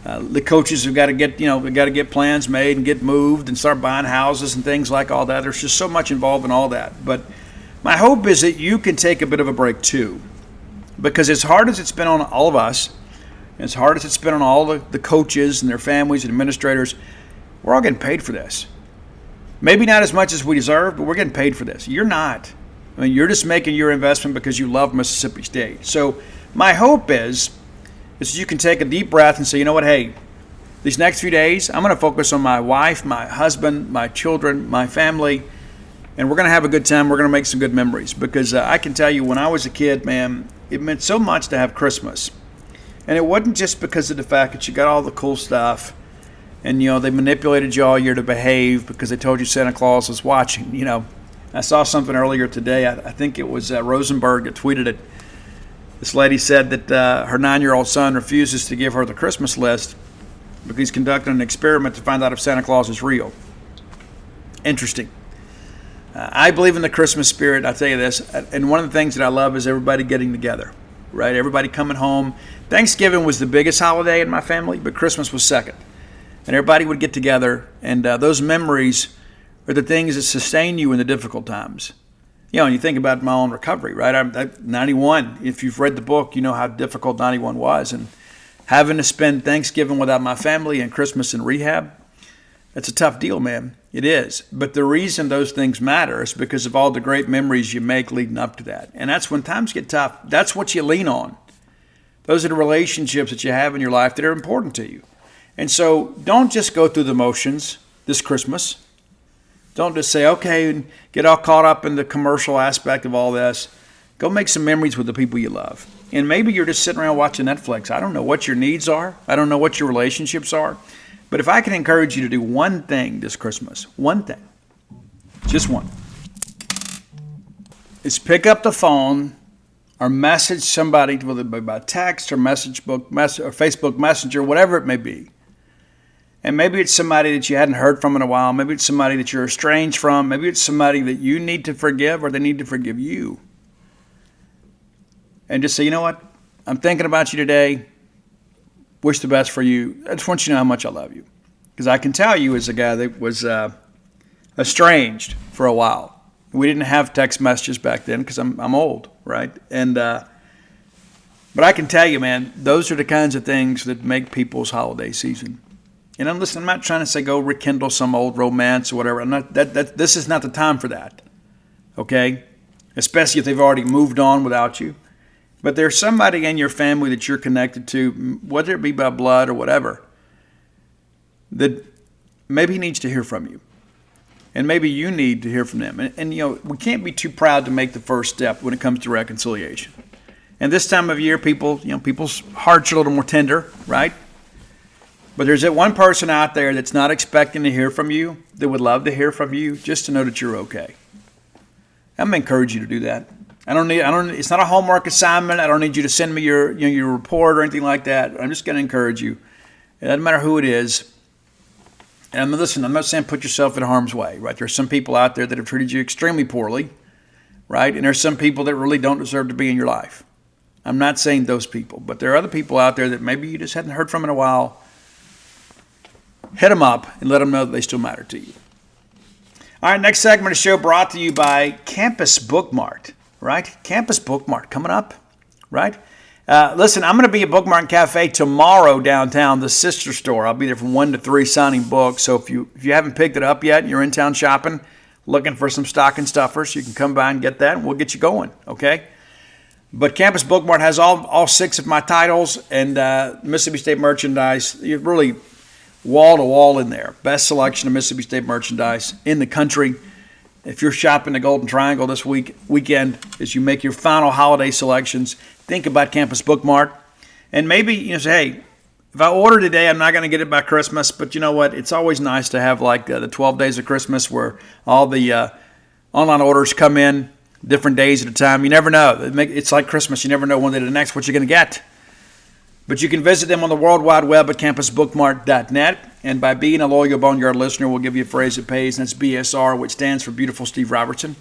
The coaches have got to get plans made and get moved and start buying houses and things like all that. There's just so much involved in all that. But my hope is that you can take a bit of a break too, because as hard as it's been on all of us, as hard as it's been on all the coaches and their families and administrators, we're all getting paid for this. Maybe not as much as we deserve, but we're getting paid for this. You're not. I mean, you're just making your investment because you love Mississippi State. So my hope is you can take a deep breath and say, you know what, hey, these next few days, I'm going to focus on my wife, my husband, my children, my family, and we're going to have a good time. We're going to make some good memories because I can tell you when I was a kid, man, it meant so much to have Christmas. And it wasn't just because of the fact that you got all the cool stuff and, they manipulated you all year to behave because they told you Santa Claus was watching. I saw something earlier today. I think it was Rosenberg that tweeted it. This lady said that her 9-year-old son refuses to give her the Christmas list because he's conducting an experiment to find out if Santa Claus is real. Interesting. I believe in the Christmas spirit. I tell you this, and one of the things that I love is everybody getting together, right? Everybody coming home. Thanksgiving was the biggest holiday in my family, but Christmas was second. And everybody would get together, and those memories are the things that sustain you in the difficult times. And you think about my own recovery, right? I'm 91. If you've read the book, you know how difficult 91 was. And having to spend Thanksgiving without my family and Christmas in rehab, that's a tough deal, man. It is. But the reason those things matter is because of all the great memories you make leading up to that. And that's when times get tough. That's what you lean on. Those are the relationships that you have in your life that are important to you. And so don't just go through the motions this Christmas. Don't just say, okay, and get all caught up in the commercial aspect of all this. Go make some memories with the people you love. And maybe you're just sitting around watching Netflix. I don't know what your needs are. I don't know what your relationships are. But if I can encourage you to do one thing this Christmas, one thing, just one, is pick up the phone or message somebody, whether it be by text or or Facebook Messenger, whatever it may be. And maybe it's somebody that you hadn't heard from in a while. Maybe it's somebody that you're estranged from. Maybe it's somebody that you need to forgive or they need to forgive you. And just say, you know what? I'm thinking about you today. Wish the best for you. I just want you to know how much I love you. Because I can tell you as a guy that was estranged for a while. We didn't have text messages back then because I'm old, right? And but I can tell you, man, those are the kinds of things that make people's holiday season. And I'm not trying to say go rekindle some old romance or whatever. This is not the time for that, okay? Especially if they've already moved on without you. But there's somebody in your family that you're connected to, whether it be by blood or whatever, that maybe needs to hear from you. And maybe you need to hear from them. And we can't be too proud to make the first step when it comes to reconciliation. And this time of year, people's hearts are a little more tender, right? But there's that one person out there that's not expecting to hear from you, that would love to hear from you, just to know that you're okay. I'm going to encourage you to do that. It's not a homework assignment. I don't need you to send me your report or anything like that. I'm just going to encourage you. It doesn't matter who it is. And listen, I'm not saying put yourself in harm's way, right? There's some people out there that have treated you extremely poorly, right? And there's some people that really don't deserve to be in your life. I'm not saying those people, but there are other people out there that maybe you just hadn't heard from in a while. Hit them up and let them know that they still matter to you. All right, next segment of the show brought to you by Campus Bookmart, right? Campus Bookmart coming up, right? Listen, I'm going to be at Bookmart Cafe tomorrow downtown, the sister store. I'll be there from 1 to 3 signing books. So if you haven't picked it up yet and you're in town shopping, looking for some stocking stuffers, you can come by and get that and we'll get you going, okay? But Campus Bookmart has all 6 of my titles and Mississippi State merchandise. You're really wall to wall in there. Best selection of Mississippi State merchandise in the country. If you're shopping the Golden Triangle this weekend, as you make your final holiday selections, think about Campus Bookmart. And maybe say, hey, if I order today, I'm not going to get it by Christmas. But you know what? It's always nice to have like the 12 days of Christmas where all the online orders come in different days at a time. You never know. It's like Christmas. You never know one day to the next what you're going to get. But you can visit them on the World Wide Web at campusbookmart.net. And by being a loyal Boneyard listener, we'll give you a phrase that pays, and that's BSR, which stands for Beautiful Steve Robertson.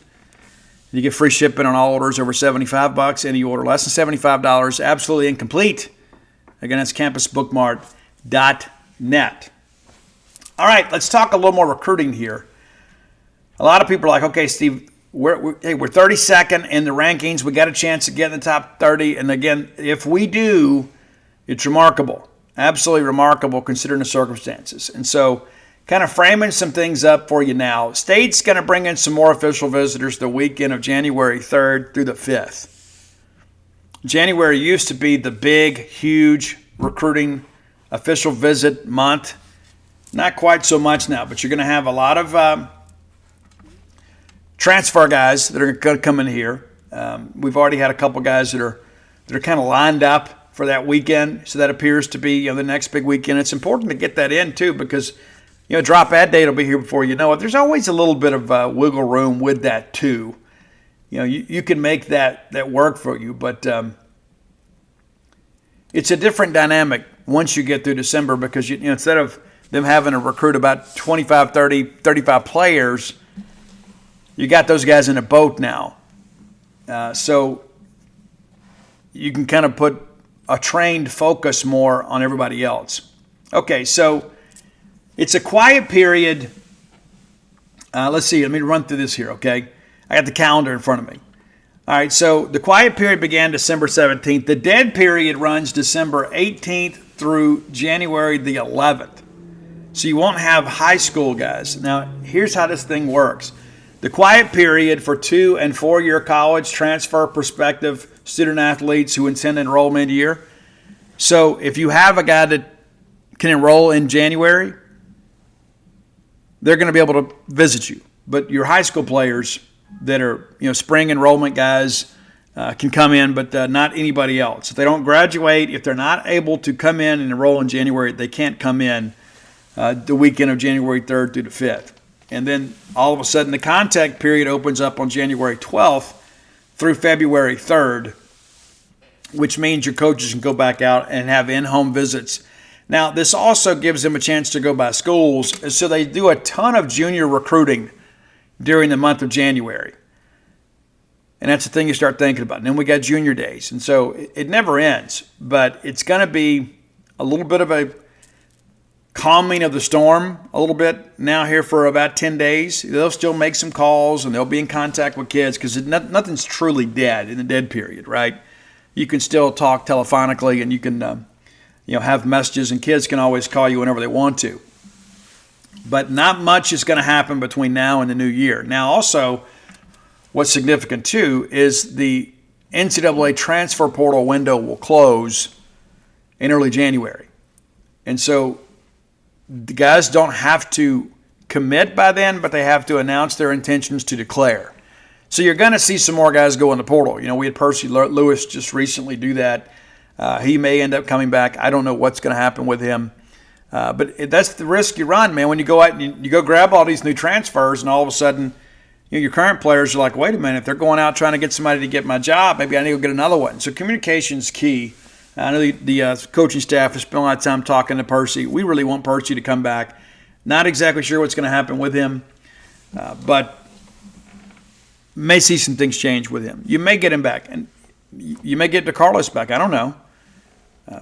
You get free shipping on all orders over $75. Any order less than $75, absolutely incomplete. Again, that's campusbookmart.net. All right, let's talk a little more recruiting here. A lot of people are like, okay, Steve, we're 32nd in the rankings. We got a chance to get in the top 30. And again, if we do, it's remarkable, absolutely remarkable considering the circumstances. And so kind of framing some things up for you now. State's going to bring in some more official visitors the weekend of January 3rd through the 5th. January used to be the big, huge recruiting official visit month. Not quite so much now, but you're going to have a lot of transfer guys that are going to come in here. We've already had a couple guys that are kind of lined up for that weekend, so that appears to be the next big weekend. It's important to get that in too, because drop ad date will be here before you know it. There's always a little bit of wiggle room with that too. You can make that work for you, but it's a different dynamic once you get through December, because instead of them having to recruit about 25, 30, 35 players, you got those guys in a boat now. So you can kind of put a trained focus more on everybody else. Okay, so it's a quiet period. Let's see. Let me run through this here, okay? I got the calendar in front of me. All right, so the quiet period began December 17th. The dead period runs December 18th through January the 11th. So you won't have high school guys. Now, here's how this thing works. The quiet period for 2- and 4-year college transfer prospective student athletes who intend to enroll mid-year. So if you have a guy that can enroll in January, they're going to be able to visit you. But your high school players that are spring enrollment guys can come in, but not anybody else. If they don't graduate, if they're not able to come in and enroll in January, they can't come in the weekend of January 3rd through the 5th. And then all of a sudden the contact period opens up on January 12th through February 3rd. which means your coaches can go back out and have in-home visits. Now, this also gives them a chance to go by schools, and so they do a ton of junior recruiting during the month of January. And that's the thing you start thinking about. And then we got junior days. And so it never ends, but it's going to be a little bit of a calming of the storm a little bit now here for about 10 days. They'll still make some calls and they'll be in contact with kids because nothing's truly dead in the dead period, right? You can still talk telephonically and you can have messages, and kids can always call you whenever they want to. But not much is going to happen between now and the new year. Now also, what's significant too is the NCAA transfer portal window will close in early January. And so the guys don't have to commit by then, but they have to announce their intentions to declare. So you're going to see some more guys go in the portal. We had Percy Lewis just recently do that. He may end up coming back. I don't know what's going to happen with him. But that's the risk you run, man, when you go out and you go grab all these new transfers and all of a sudden your current players are like, wait a minute, if they're going out trying to get somebody to get my job, maybe I need to go get another one. So communication's key. I know the coaching staff has spent a lot of time talking to Percy. We really want Percy to come back. Not exactly sure what's going to happen with him, but may see some things change with him. You may get him back, and you may get DeCarlos back. I don't know.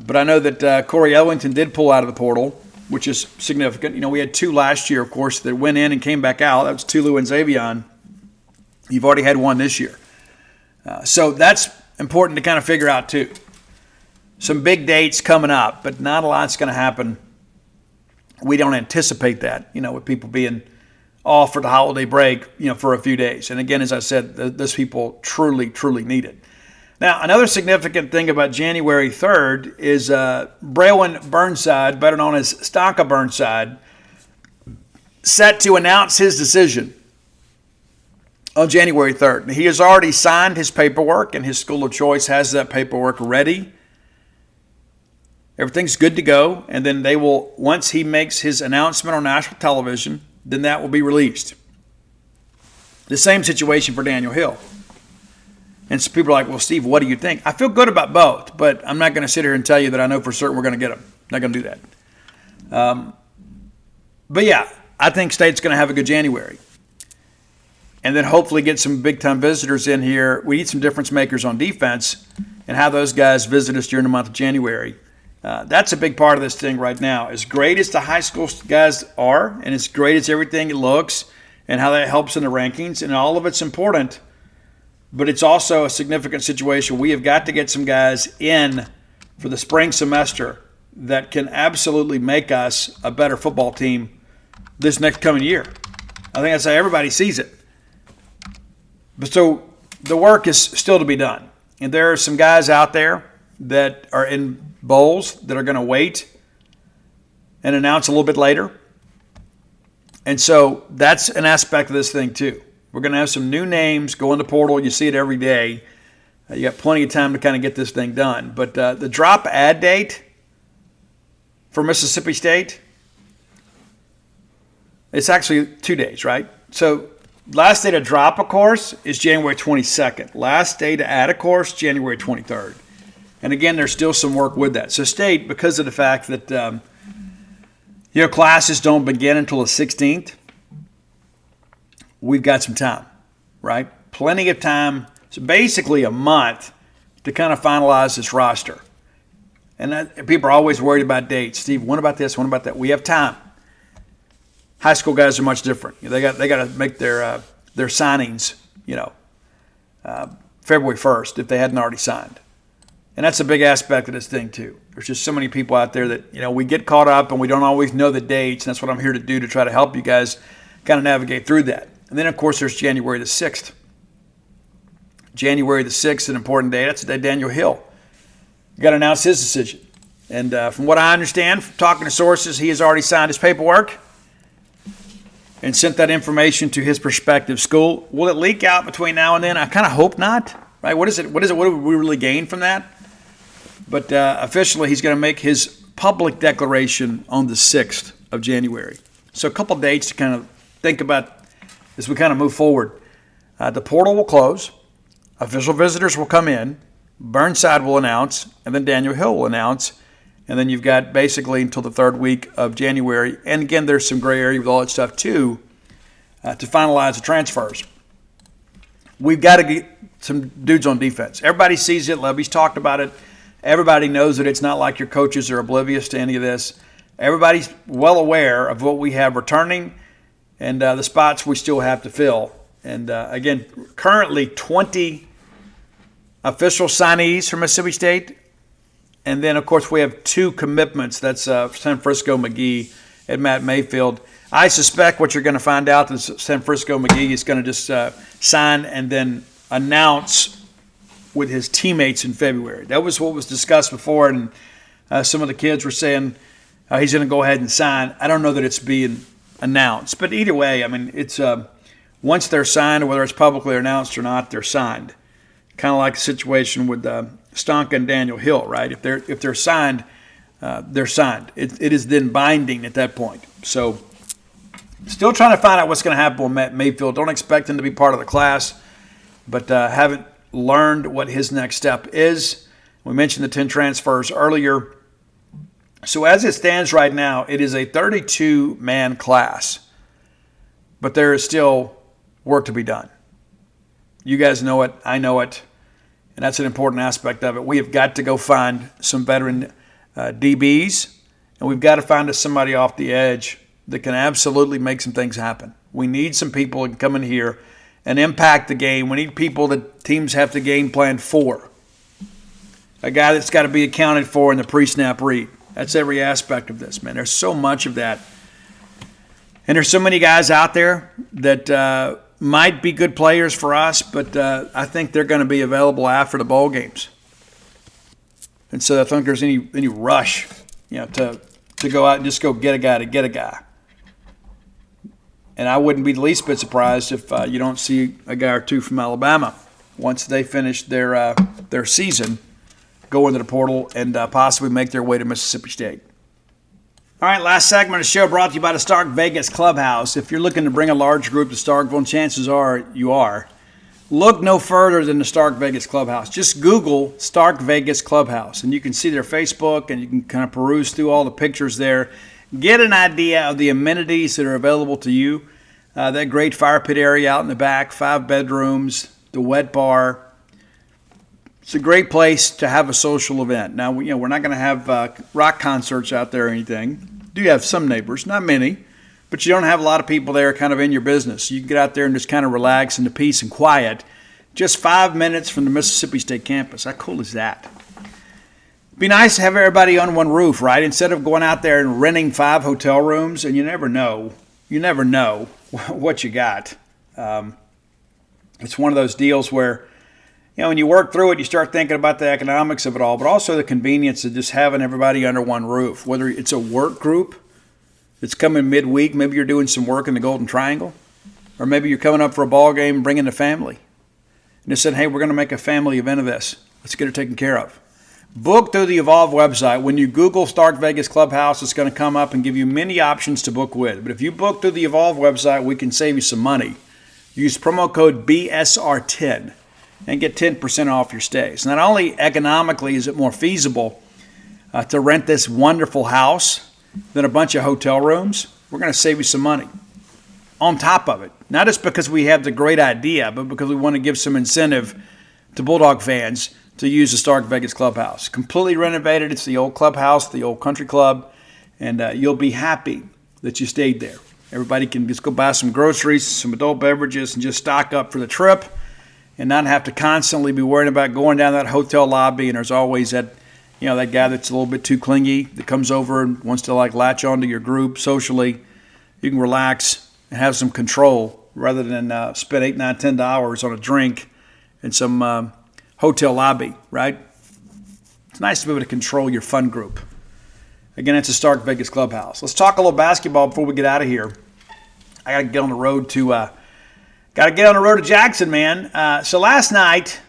But I know that Corey Ellington did pull out of the portal, which is significant. We had two last year, of course, that went in and came back out. That was Tulu and Xavion. You've already had one this year. So that's important to kind of figure out, too. Some big dates coming up, but not a lot's going to happen. We don't anticipate that, with people being off for the holiday break, for a few days. And again, as I said, those people truly, truly need it. Now, another significant thing about January 3rd is Braylon Burnside, better known as Stonka Burnside, set to announce his decision on January 3rd. He has already signed his paperwork, and his school of choice has that paperwork ready. Everything's good to go, and then they will, once he makes his announcement on national television, then that will be released. The same situation for Daniel Hill. And so people are like, well, Steve, what do you think? I feel good about both, but I'm not going to sit here and tell you that I know for certain we're going to get them. Not going to do that. But yeah, I think State's going to have a good January. And then hopefully get some big-time visitors in here. We need some difference makers on defense and have those guys visit us during the month of January. That's a big part of this thing right now. As great as the high school guys are, and as great as everything it looks, and how that helps in the rankings, and all of it's important, but it's also a significant situation. We have got to get some guys in for the spring semester that can absolutely make us a better football team this next coming year. I think that's how everybody sees it. But so the work is still to be done. And there are some guys out there that are in bowls that are going to wait and announce a little bit later. And so that's an aspect of this thing too. We're going to have some new names go in the portal. You see it every day. You got plenty of time to kind of get this thing done. But the drop ad date for Mississippi State, it's actually 2 days, right? So last day to drop a course is January 22nd. Last day to add a course, January 23rd. And again, there's still some work with that. So State, because of the fact that classes don't begin until the 16th, we've got some time, right? Plenty of time. So basically a month to kind of finalize this roster. And people are always worried about dates. Steve, what about this? What about that? We have time. High school guys are much different. They got to make their signings, February 1st if they hadn't already signed. And that's a big aspect of this thing too. There's just so many people out there that, we get caught up and we don't always know the dates. And that's what I'm here to do, to try to help you guys kind of navigate through that. And then, of course, there's January the 6th. January the 6th is an important day. That's the day Daniel Hill got to announce his decision. And from what I understand, from talking to sources, he has already signed his paperwork and sent that information to his prospective school. Will it leak out between now and then? I kind of hope not. Right? What is it? What do we really gain from that? But officially, he's going to make his public declaration on the 6th of January. So a couple dates to kind of think about as we kind of move forward. The portal will close. Official visitors will come in. Burnside will announce, and then Daniel Hill will announce. And then you've got basically until the third week of January. And again, there's some gray area with all that stuff too, to finalize the transfers. We've got to get some dudes on defense. Everybody sees it. Levy's talked about it. Everybody knows that it's not like your coaches are oblivious to any of this. Everybody's well aware of what we have returning and the spots we still have to fill. And again, currently 20 official signees from Mississippi State. And then, of course, we have 2 commitments. That's San Francisco McGee and Matt Mayfield. I suspect what you're going to find out is San Francisco McGee is going to just sign and then announce with his teammates in February. That was what was discussed before, and some of the kids were saying he's going to go ahead and sign. I don't know that it's being announced. But either way, I mean, it's once they're signed, whether it's publicly announced or not, they're signed. Kind of like the situation with Stonka and Daniel Hill, right? If they're signed, they're signed. It is then binding at that point. So still trying to find out what's going to happen with Matt Mayfield. Don't expect him to be part of the class, but haven't learned what his next step is. We mentioned the 10 transfers earlier. So as it stands right now, it is a 32-man class, but there is still work to be done. You guys know it. I know it. And that's an important aspect of it. We have got to go find some veteran DBs, and we've got to find us somebody off the edge that can absolutely make some things happen. We need some people who can come in here and impact the game. We need people that teams have to game plan for. A guy that's got to be accounted for in the pre-snap read. That's every aspect of this, man. There's so much of that. And there's so many guys out there that might be good players for us, but I think they're going to be available after the bowl games. And so I think there's any rush, to go out and just go get a guy to get a guy. And I wouldn't be the least bit surprised if you don't see a guy or two from Alabama once they finish their season, go into the portal and possibly make their way to Mississippi State. All right, last segment of the show brought to you by the Stark Vegas Clubhouse. If you're looking to bring a large group to Starkville, and chances are you are, look no further than the Stark Vegas Clubhouse. Just Google Stark Vegas Clubhouse, and you can see their Facebook, and you can kind of peruse through all the pictures there. Get an idea of the amenities that are available to you. That great fire pit area out in the back, 5 bedrooms, the wet bar. It's a great place to have a social event. Now, we're not going to have rock concerts out there or anything. Do have some neighbors, not many, but you don't have a lot of people there kind of in your business. You can get out there and just kind of relax into peace and quiet. Just 5 minutes from the Mississippi State campus. How cool is that? It'd be nice to have everybody on one roof, right? Instead of going out there and renting 5 hotel rooms, and you never know what you got. It's one of those deals where, when you work through it, you start thinking about the economics of it all, but also the convenience of just having everybody under one roof. Whether it's a work group that's coming midweek, maybe you're doing some work in the Golden Triangle, or maybe you're coming up for a ball game and bringing the family. And just said, hey, we're going to make a family event of this. Let's get it taken care of. Book through the Evolve website. When you Google Stark Vegas Clubhouse, it's going to come up and give you many options to book with. But if you book through the Evolve website, we can save you some money. Use promo code BSR10 and get 10% off your stays. Not only economically is it more feasible to rent this wonderful house than a bunch of hotel rooms, we're going to save you some money on top of it. Not just because we have the great idea, but because we want to give some incentive to Bulldog fans to use the Stark Vegas Clubhouse. Completely renovated. It's the old clubhouse, the old country club, and you'll be happy that you stayed there. Everybody can just go buy some groceries, some adult beverages, and just stock up for the trip and not have to constantly be worrying about going down that hotel lobby. And there's always that guy that's a little bit too clingy that comes over and wants to latch onto your group socially. You can relax and have some control rather than spend $8, $9, $10 on a drink in some hotel lobby, right? It's nice to be able to control your fun group. Again, it's a Stark Vegas Clubhouse. Let's talk a little basketball before we get out of here. I got to get on the road to Jackson, man. So last night,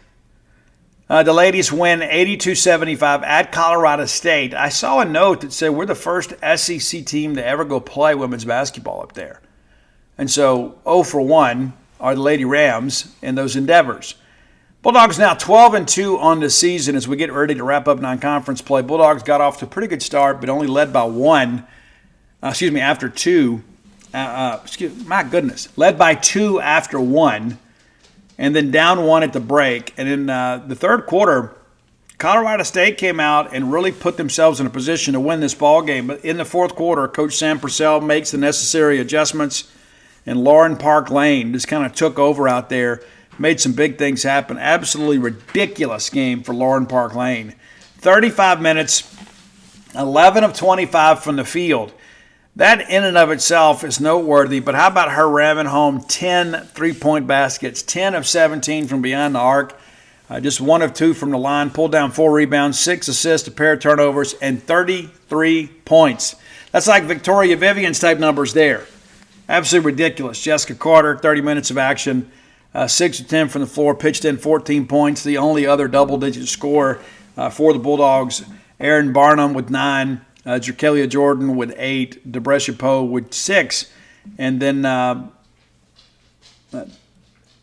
the ladies win 82-75 at Colorado State. I saw a note that said we're the first SEC team to ever go play women's basketball up there. And so 0 for 1 are the Lady Rams in those endeavors. Bulldogs now 12-2 on the season as we get ready to wrap up non-conference play. Bulldogs got off to a pretty good start, but only led by after two. Led by two after one, and then down one at the break. And in the third quarter, Colorado State came out and really put themselves in a position to win this ball game. But in the fourth quarter, Coach Sam Purcell makes the necessary adjustments, and Lauren Park Lane just kind of took over out there, made some big things happen. Absolutely ridiculous game for Lauren Park Lane. 35 minutes, 11 of 25 from the field. That in and of itself is noteworthy, but how about her ramming home 10 three-point baskets, 10 of 17 from beyond the arc, just 1 of 2 from the line, pulled down 4 rebounds, 6 assists, a pair of turnovers, and 33 points. That's like Victoria Vivian's type numbers there. Absolutely ridiculous. Jessica Carter, 30 minutes of action, 6 of 10 from the floor, pitched in 14 points, the only other double-digit scorer for the Bulldogs. Erin Barnum with 9. Jerkelia Jordan with 8, Debrecia Poe with 6, and then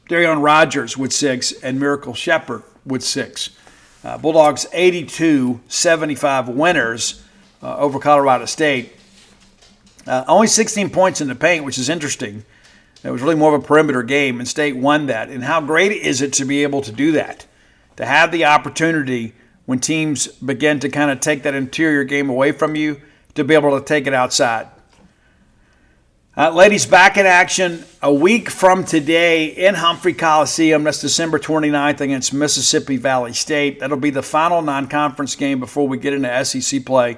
Darion Rogers with 6, and Miracle Shepherd with 6. Bulldogs 82-75 winners over Colorado State. Only 16 points in the paint, which is interesting. It was really more of a perimeter game, and State won that. And how great is it to be able to do that, to have the opportunity when teams begin to kind of take that interior game away from you, to be able to take it outside. Ladies, back in action a week from today in Humphrey Coliseum. That's December 29th against Mississippi Valley State. That'll be the final non-conference game before we get into SEC play.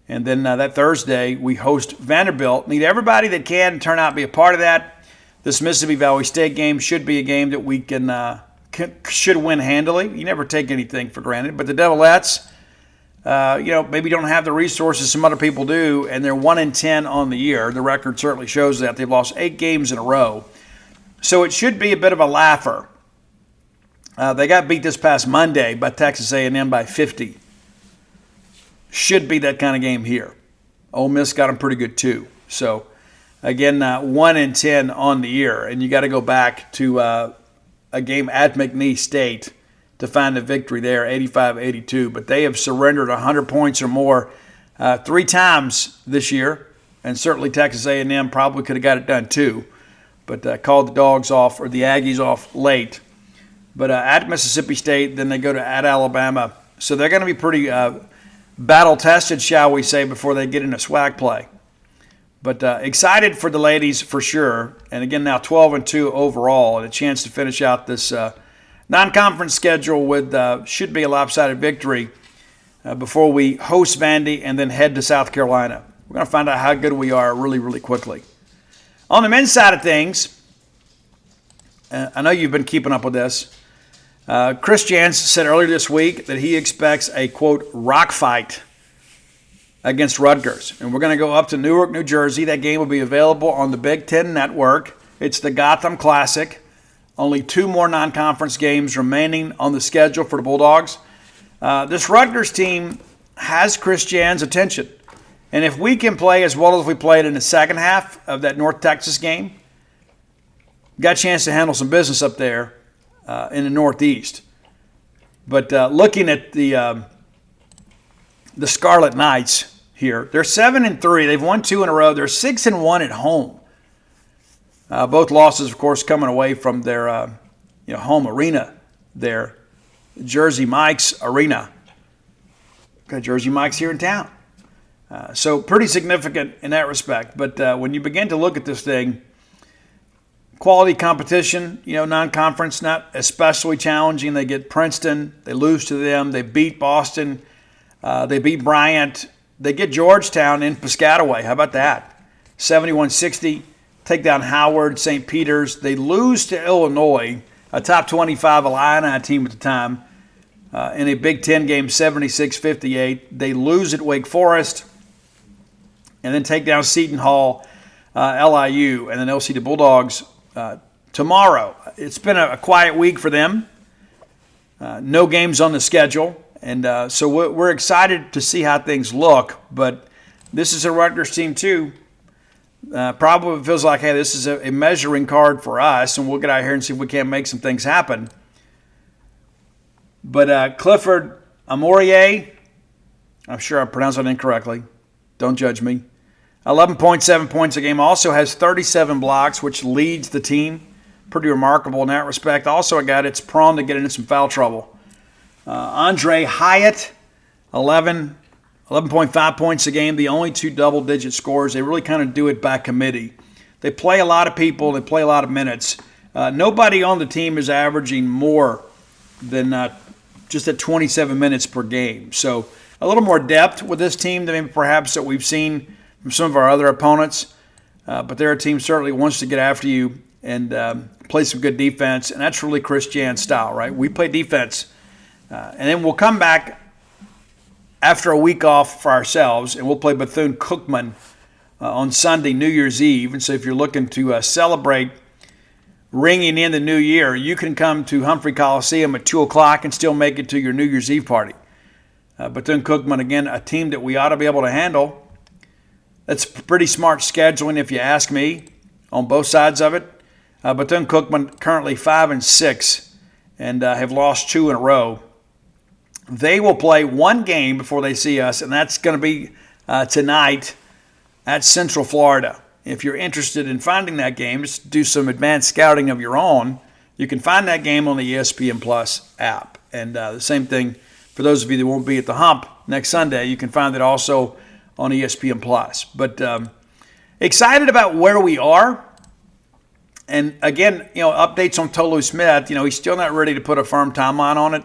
And then that Thursday, we host Vanderbilt. Need everybody that can turn out and be a part of that. This Mississippi Valley State game should be a game that we should win handily. You never take anything for granted. But the Devilettes, maybe don't have the resources some other people do, and they're 1-10 on the year. The record certainly shows that. They've lost 8 games in a row. So it should be a bit of a laugher. They got beat this past Monday by Texas A&M by 50. Should be that kind of game here. Ole Miss got them pretty good too. So, again, 1-10 on the year. And you got to go back to a game at McNeese State to find a victory there, 85-82. But they have surrendered 100 points or more 3 times this year, and certainly Texas A&M probably could have got it done too, but called the Dogs off, or the Aggies off late. But at Mississippi State, then they go to at Alabama. So they're going to be pretty battle-tested, shall we say, before they get into SWAC play. But excited for the ladies for sure. And again, now 12-2 overall, and a chance to finish out this non-conference schedule with should be a lopsided victory before we host Vandy and then head to South Carolina. We're going to find out how good we are really, really quickly. On the men's side of things, I know you've been keeping up with this. Chris Jans said earlier this week that he expects a, quote, rock fight against Rutgers. And we're going to go up to Newark, New Jersey. That game will be available on the Big Ten Network. It's the Gotham Classic. Only 2 more non-conference games remaining on the schedule for the Bulldogs. This Rutgers team has Chris Jan's attention. And if we can play as well as we played in the second half of that North Texas game, got a chance to handle some business up there in the Northeast. But looking at the Scarlet Knights here, they're 7-3. They've won 2 in a row. They're 6-1 at home. Both losses, of course, coming away from their home arena there, Jersey Mike's Arena. Got Jersey Mike's here in town. So pretty significant in that respect. But when you begin to look at this thing, quality competition, non-conference, not especially challenging. They get Princeton. They lose to them. They beat Boston. They beat Bryant. They get Georgetown in Piscataway. How about that? 71-60. Take down Howard, St. Peter's. They lose to Illinois, a top 25 Illini team at the time, in a Big Ten game, 76-58. They lose at Wake Forest, and then take down Seton Hall, LIU, and then they'll see the Bulldogs tomorrow. It's been a quiet week for them. No games on the schedule. And so we're excited to see how things look. But this is a Rutgers team, too. Probably feels like, hey, this is a measuring card for us, and we'll get out here and see if we can't make some things happen. But Clifford Amourier, I'm sure I pronounced that incorrectly. Don't judge me. 11.7 points a game. Also has 37 blocks, which leads the team. Pretty remarkable in that respect. Also a guy that's prone to get into some foul trouble. Andre Hyatt, 11.5 points a game. The only two double-digit scores. They really kind of do it by committee. They play a lot of people. They play a lot of minutes. Nobody on the team is averaging more than just at 27 minutes per game. So a little more depth with this team than maybe perhaps that we've seen from some of our other opponents. But they're a team certainly wants to get after you and play some good defense. And that's really Chris Jan's style, right? We play defense. And then we'll come back after a week off for ourselves, and we'll play Bethune-Cookman on Sunday, New Year's Eve. And so if you're looking to celebrate ringing in the new year, you can come to Humphrey Coliseum at 2 o'clock and still make it to your New Year's Eve party. Bethune-Cookman, again, a team that we ought to be able to handle. That's pretty smart scheduling, if you ask me, on both sides of it. Bethune-Cookman currently 5-6 and have lost 2 in a row. They will play one game before they see us, and that's going to be tonight at Central Florida. If you're interested in finding that game, just do some advanced scouting of your own. You can find that game on the ESPN Plus app. And the same thing for those of you that won't be at the Hump next Sunday. You can find it also on ESPN Plus. But excited about where we are. And again, updates on Tolu Smith. He's still not ready to put a firm timeline on it.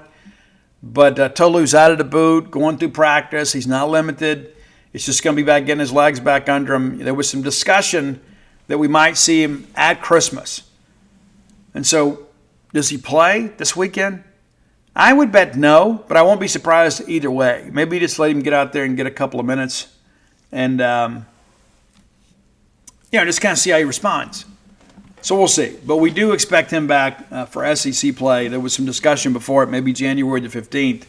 But Tolu's out of the boot, going through practice. He's not limited. It's just going to be back getting his legs back under him. There was some discussion that we might see him at Christmas. And so, does he play this weekend? I would bet no, but I won't be surprised either way. Maybe just let him get out there and get a couple of minutes and, just kind of see how he responds. So we'll see. But we do expect him back for SEC play. There was some discussion before it, maybe January the 15th.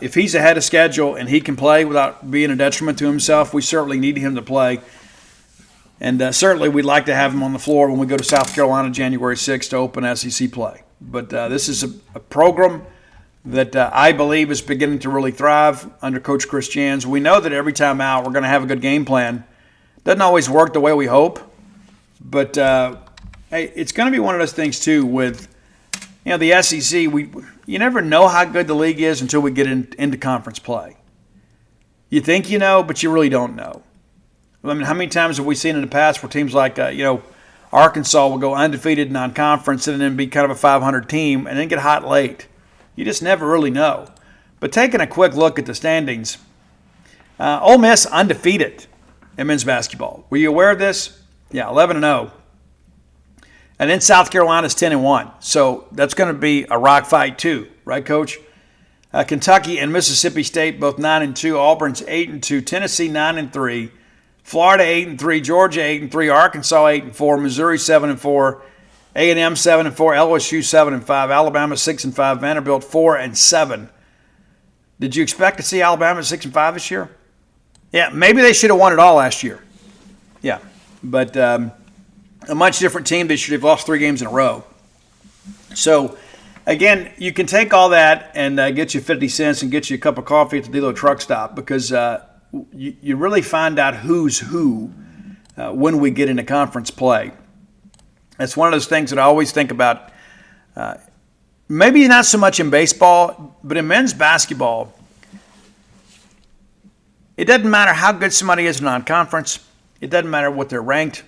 If he's ahead of schedule and he can play without being a detriment to himself, we certainly need him to play. And certainly we'd like to have him on the floor when we go to South Carolina January 6th to open SEC play. But this is a program that I believe is beginning to really thrive under Coach Chris Jans. We know that every time out we're going to have a good game plan. Doesn't always work the way we hope. But, hey, it's going to be one of those things, too, with the SEC. You never know how good the league is until we get into conference play. You think you know, but you really don't know. I mean, how many times have we seen in the past where teams like, Arkansas will go undefeated non-conference and then be kind of a 500 team and then get hot late? You just never really know. But taking a quick look at the standings, Ole Miss undefeated in men's basketball. Were you aware of this? Yeah, 11-0. And then South Carolina's 10-1. So that's going to be a rock fight too, right, Coach? Kentucky and Mississippi State both 9-2. Auburn's 8-2. Tennessee 9-3. Florida 8-3. Georgia 8-3. Arkansas 8-4. Missouri 7-4. A&M 7-4. LSU 7-5. Alabama 6-5. Vanderbilt 4-7. Did you expect to see Alabama 6-5 this year? Yeah, maybe they should have won it all last year. Yeah, but a much different team this year. They've lost 3 games in a row. So, again, you can take all that and get you 50 cents and get you a cup of coffee at the Delo truck stop because you really find out who's who when we get into conference play. That's one of those things that I always think about. Maybe not so much in baseball, but in men's basketball, it doesn't matter how good somebody is in non-conference. It doesn't matter what they're ranked.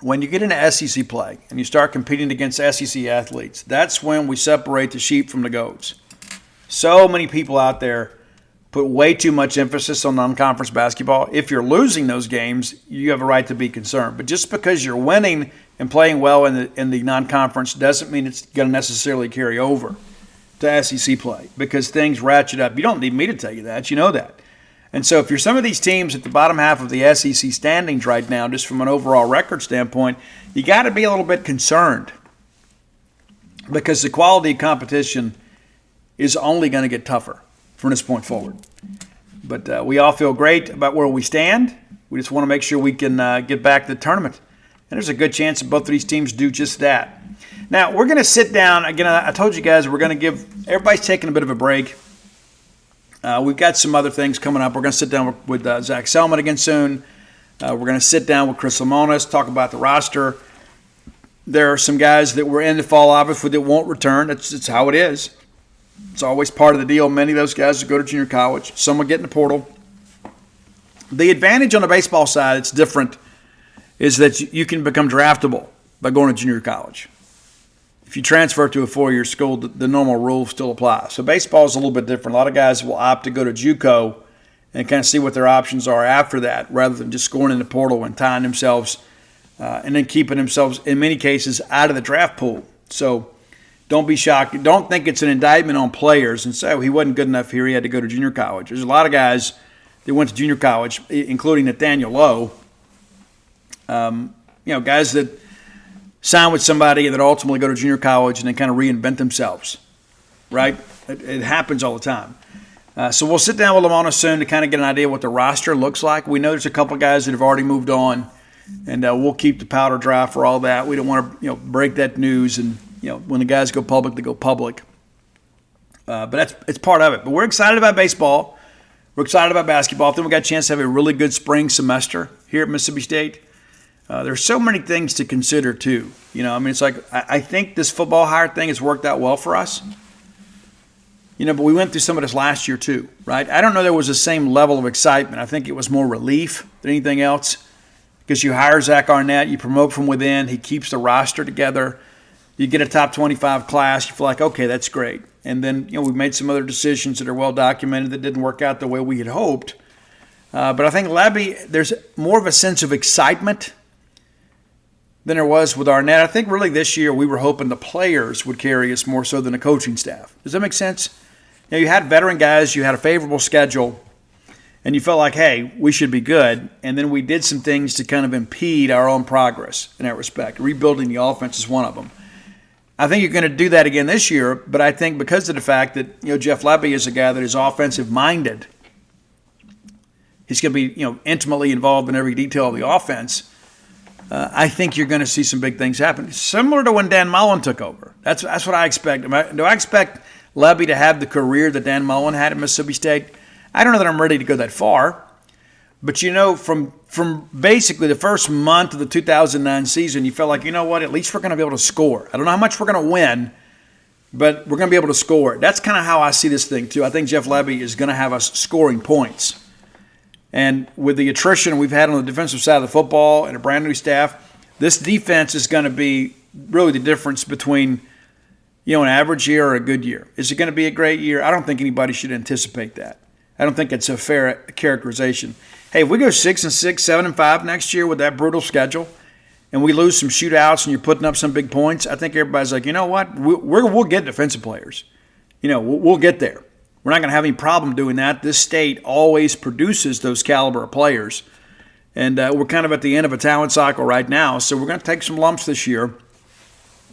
When you get into SEC play and you start competing against SEC athletes, that's when we separate the sheep from the goats. So many people out there put way too much emphasis on non-conference basketball. If you're losing those games, you have a right to be concerned. But just because you're winning and playing well in the non-conference doesn't mean it's going to necessarily carry over to SEC play because things ratchet up. You don't need me to tell you that. You know that. And so if you're some of these teams at the bottom half of the SEC standings right now, just from an overall record standpoint, you got to be a little bit concerned because the quality of competition is only going to get tougher from this point forward. But we all feel great about where we stand. We just want to make sure we can get back to the tournament And there's a good chance that both of these teams do just that. Now, we're going to sit down. Again, I told you guys we're going to give – everybody's taking a bit of a break. We've got some other things coming up. We're going to sit down with Zach Selman again soon. We're going to sit down with Chris Lamonis, talk about the roster. There are some guys that were in the fall, obviously, that won't return. It's how it is. It's always part of the deal. Many of those guys will go to junior college. Some will get in the portal. The advantage on the baseball side, it's different, is that you can become draftable by going to junior college. If you transfer to a four-year school, the normal rules still apply. So baseball is a little bit different. A lot of guys will opt to go to JUCO and kind of see what their options are after that, rather than just scoring in the portal and tying themselves and then keeping themselves, in many cases, out of the draft pool. So don't be shocked. Don't think it's an indictment on players and say, oh, he wasn't good enough here, he had to go to junior college. There's a lot of guys that went to junior college, including Nathaniel Lowe, guys that sign with somebody that ultimately go to junior college and then kind of reinvent themselves, right? It happens all the time. So we'll sit down with Lamonis soon to kind of get an idea what the roster looks like. We know there's a couple of guys that have already moved on, and we'll keep the powder dry for all that. We don't want to break that news, and when the guys go public, they go public. But it's part of it. But we're excited about baseball. We're excited about basketball. I think we got a chance to have a really good spring semester here at Mississippi State. There's so many things to consider, too. It's like I think this football hire thing has worked out well for us. But we went through some of this last year, too, right? I don't know there was the same level of excitement. I think it was more relief than anything else because you hire Zach Arnett, you promote from within, he keeps the roster together. You get a top 25 class, you feel like, okay, that's great. And then, we've made some other decisions that are well documented that didn't work out the way we had hoped. But I think Labby, there's more of a sense of excitement than there was with Arnett. I think really this year we were hoping the players would carry us more so than the coaching staff. Does that make sense? You had veteran guys, you had a favorable schedule, and you felt like, hey, we should be good. And then we did some things to kind of impede our own progress in that respect. Rebuilding the offense is one of them. I think you're going to do that again this year, but I think because of the fact that Jeff Labby is a guy that is offensive-minded, he's going to be intimately involved in every detail of the offense. I think you're going to see some big things happen, similar to when Dan Mullen took over. That's what I expect. Do I expect Labby to have the career that Dan Mullen had at Mississippi State? I don't know that I'm ready to go that far. But, from basically the first month of the 2009 season, you felt like, at least we're going to be able to score. I don't know how much we're going to win, but we're going to be able to score. That's kind of how I see this thing, too. I think Jeff Labby is going to have us scoring points. And with the attrition we've had on the defensive side of the football and a brand new staff, this defense is going to be really the difference between, an average year or a good year. Is it going to be a great year? I don't think anybody should anticipate that. I don't think it's a fair characterization. Hey, if we go 6-6, 7-5 next year with that brutal schedule, and we lose some shootouts and you're putting up some big points, I think everybody's like, you know what? We'll get defensive players. We'll get there. We're not going to have any problem doing that. This state always produces those caliber of players, and we're kind of at the end of a talent cycle right now. So we're going to take some lumps this year,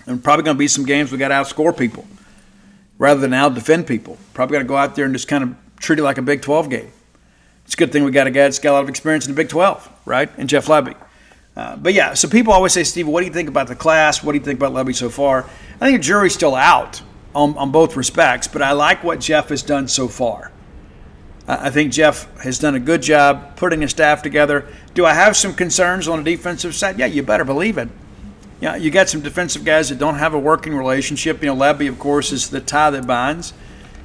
and probably going to be some games we got to outscore people rather than out-defend people. Probably got to go out there and just kind of treat it like a Big 12 game. It's a good thing we got a guy that's got a lot of experience in the Big 12, right? And Jeff Labby. But yeah, so people always say, Steve, what do you think about the class? What do you think about Labby so far? I think the jury's still out on both respects, but I like what Jeff has done so far. I think Jeff has done a good job putting a staff together. Do I have some concerns on the defensive side? Yeah, you better believe it. Yeah, you got some defensive guys that don't have a working relationship. Labby, of course, is the tie that binds.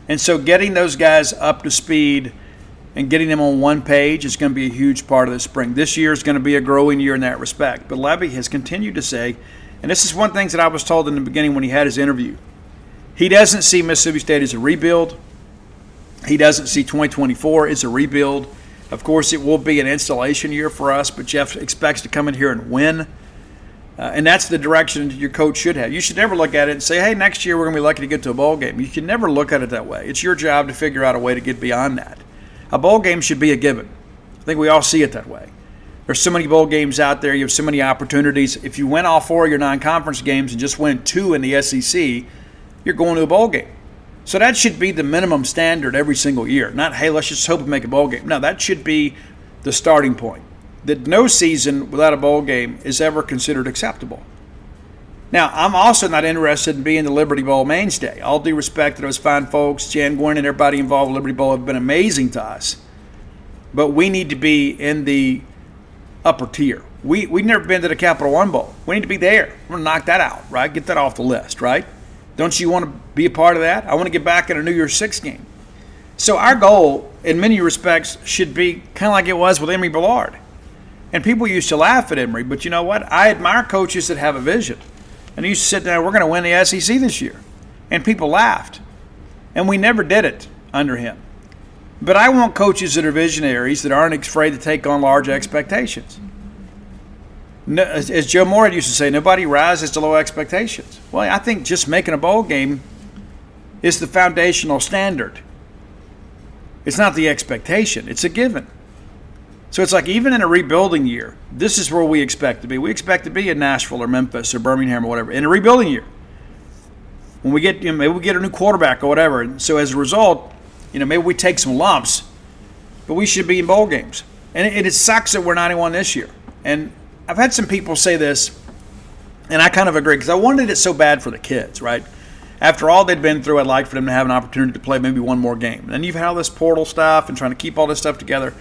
And so getting those guys up to speed and getting them on one page is going to be a huge part of the spring. This year is going to be a growing year in that respect. But Labby has continued to say, and this is one thing that I was told in the beginning when he had his interview, he doesn't see Mississippi State as a rebuild. He doesn't see 2024 as a rebuild. Of course, it will be an installation year for us, but Jeff expects to come in here and win. And that's the direction your coach should have. You should never look at it and say, hey, next year we're going to be lucky to get to a bowl game. You can never look at it that way. It's your job to figure out a way to get beyond that. A bowl game should be a given. I think we all see it that way. There's so many bowl games out there. You have so many opportunities. If you win all four of your non-conference games and just win two in the SEC, you're going to a bowl game. So that should be the minimum standard every single year. Not, hey, let's just hope we make a bowl game. No, that should be the starting point. that no season without a bowl game is ever considered acceptable. Now, I'm also not interested in being the Liberty Bowl mainstay. All due respect to those fine folks, Jan Gwynn and everybody involved with Liberty Bowl have been amazing to us. But we need to be in the upper tier. We've never been to the Capital One Bowl. We need to be there. We're going to knock that out, right? Get that off the list, right? Don't you want to be a part of that? I want to get back in a New Year's Six game. So our goal, in many respects, should be kind of like it was with Emory Ballard. And people used to laugh at Emory, but you know what? I admire coaches that have a vision. And he used to sit down, we're going to win the SEC this year. And people laughed. And we never did it under him. But I want coaches that are visionaries that aren't afraid to take on large expectations. No, as Joe Moore used to say, nobody rises to low expectations. Well, I think just making a bowl game is the foundational standard. It's not the expectation. It's a given. So it's like even in a rebuilding year, this is where we expect to be. We expect to be in Nashville or Memphis or Birmingham or whatever in a rebuilding year. When we get, maybe we get a new quarterback or whatever. And so as a result, maybe we take some lumps, but we should be in bowl games. And it sucks that we're 91 this year. And I've had some people say this, and I kind of agree because I wanted it so bad for the kids, right? After all they'd been through, I'd like for them to have an opportunity to play maybe one more game. And then you've had all this portal stuff and trying to keep all this stuff together.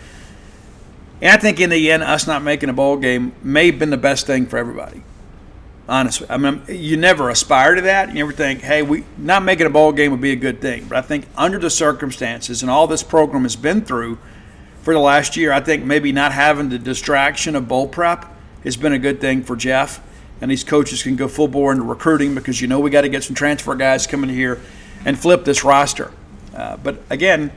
And I think in the end, us not making a bowl game may have been the best thing for everybody. Honestly. I mean, you never aspire to that. You never think, hey, not making a bowl game would be a good thing. But I think under the circumstances and all this program has been through for the last year, I think maybe not having the distraction of bowl prep has been a good thing for Jeff. And these coaches can go full bore into recruiting because we got to get some transfer guys coming here and flip this roster. But again,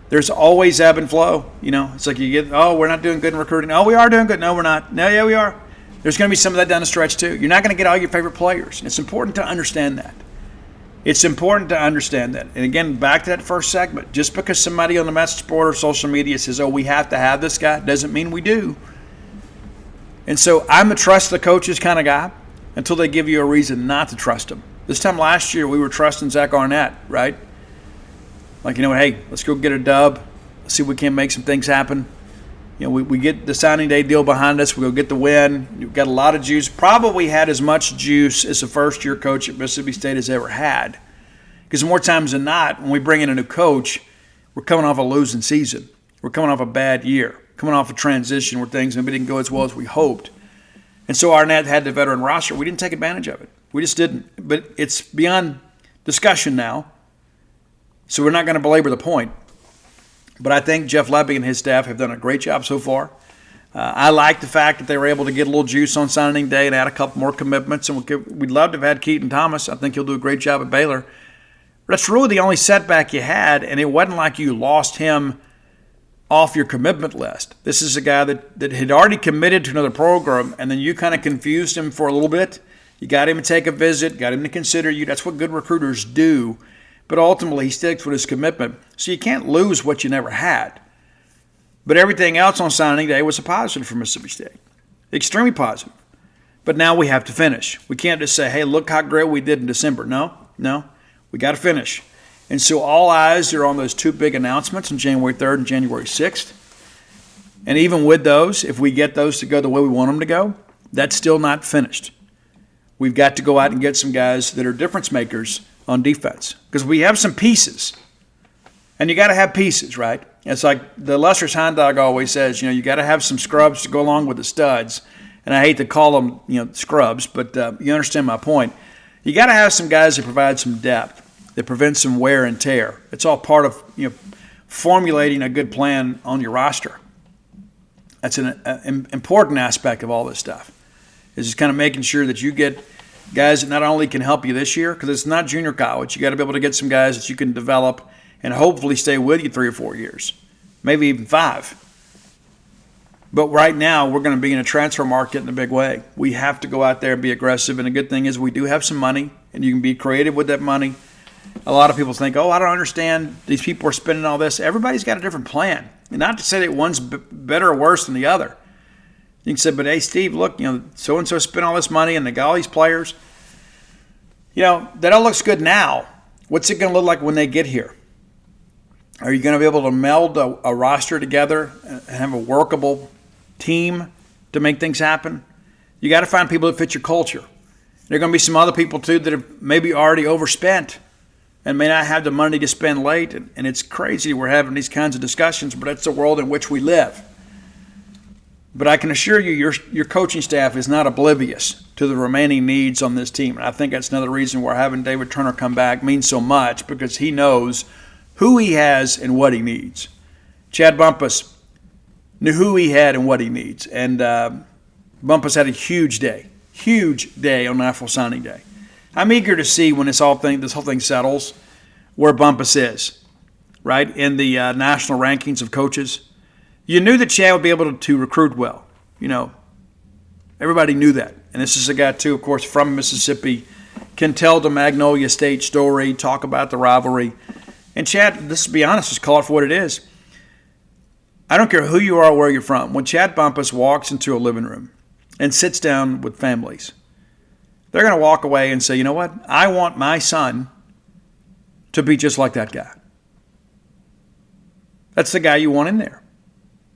there's always ebb and flow. It's like you get, we're not doing good in recruiting. Oh, we are doing good. No, we're not. No, yeah, we are. There's going to be some of that down the stretch too. You're not going to get all your favorite players. It's important to understand that. It's important to understand that. And again, back to that first segment, just because somebody on the message board or social media says, we have to have this guy, doesn't mean we do. And so I'm a trust the coaches kind of guy until they give you a reason not to trust them. This time last year, we were trusting Zach Arnett, right? Like, hey, let's go get a dub. Let's see if we can make some things happen. We get the signing day deal behind us. We go get the win. We've got a lot of juice. Probably had as much juice as a first-year coach at Mississippi State has ever had. Because more times than not, when we bring in a new coach, we're coming off a losing season. We're coming off a bad year. Coming off a transition where things maybe didn't go as well as we hoped. And so Arnett had the veteran roster. We didn't take advantage of it. We just didn't. But it's beyond discussion now. So we're not going to belabor the point. But I think Jeff Lebby and his staff have done a great job so far. I like the fact that they were able to get a little juice on signing day and add a couple more commitments. And we'd love to have had Keaton Thomas. I think he'll do a great job at Baylor. But that's really the only setback you had, and it wasn't like you lost him off your commitment list. This is a guy that had already committed to another program, and then you kind of confused him for a little bit. You got him to take a visit, got him to consider you. That's what good recruiters do. But ultimately, he sticks with his commitment. So you can't lose what you never had. But everything else on signing day was a positive for Mississippi State. Extremely positive. But now we have to finish. We can't just say, hey, look how great we did in December. No. We got to finish. And so all eyes are on those two big announcements on January 3rd and January 6th. And even with those, if we get those to go the way we want them to go, that's still not finished. We've got to go out and get some guys that are difference makers on defense because we have some pieces. And you got to have pieces, right? It's like the illustrious Hound Dog always says, you got to have some scrubs to go along with the studs. And I hate to call them, scrubs, but you understand my point. You got to have some guys that provide some depth, that prevent some wear and tear. It's all part of formulating a good plan on your roster. That's an important aspect of all this stuff. Is just kind of making sure that you get guys that not only can help you this year, because it's not junior college. You got to be able to get some guys that you can develop and hopefully stay with you 3 or 4 years, maybe even 5. But right now, we're going to be in a transfer market in a big way. We have to go out there and be aggressive. And the good thing is we do have some money, and you can be creative with that money. A lot of people think, I don't understand. These people are spending all this. Everybody's got a different plan. And not to say that one's better or worse than the other. You can say, but hey, Steve, look, so-and-so spent all this money and they got all these players. That all looks good now. What's it going to look like when they get here? Are you going to be able to meld a roster together and have a workable team to make things happen, you got to find people that fit your culture. There are going to be some other people, too, that have maybe already overspent and may not have the money to spend late. And it's crazy we're having these kinds of discussions, but that's the world in which we live. But I can assure you, your coaching staff is not oblivious to the remaining needs on this team. And I think that's another reason why having David Turner come back means so much, because he knows who he has and what he needs. Chad Bumpus knew who he had and what he needs. And Bumpus had a huge day on National Signing Day. I'm eager to see when this whole thing settles where Bumpus is, right, in the national rankings of coaches. You knew that Chad would be able to recruit well. Everybody knew that. And this is a guy, too, of course, from Mississippi, can tell the Magnolia State story, talk about the rivalry. And Chad, let's be honest, just call it for what it is. I don't care who you are or where you're from. When Chad Bumpus walks into a living room and sits down with families, they're going to walk away and say, you know what? I want my son to be just like that guy. That's the guy you want in there.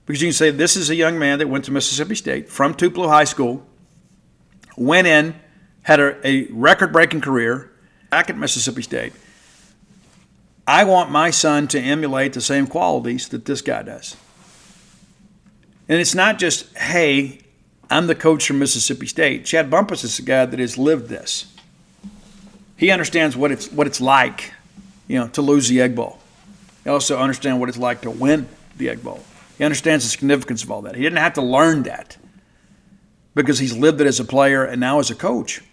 Because you can say, this is a young man that went to Mississippi State from Tupelo High School, went in, had a record-breaking career back at Mississippi State. I want my son to emulate the same qualities that this guy does. And it's not just, hey, I'm the coach from Mississippi State. Chad Bumpus is the guy that has lived this. He understands what it's like, to lose the Egg Bowl. He also understands what it's like to win the Egg Bowl. He understands the significance of all that. He didn't have to learn that because he's lived it as a player and now as a coach.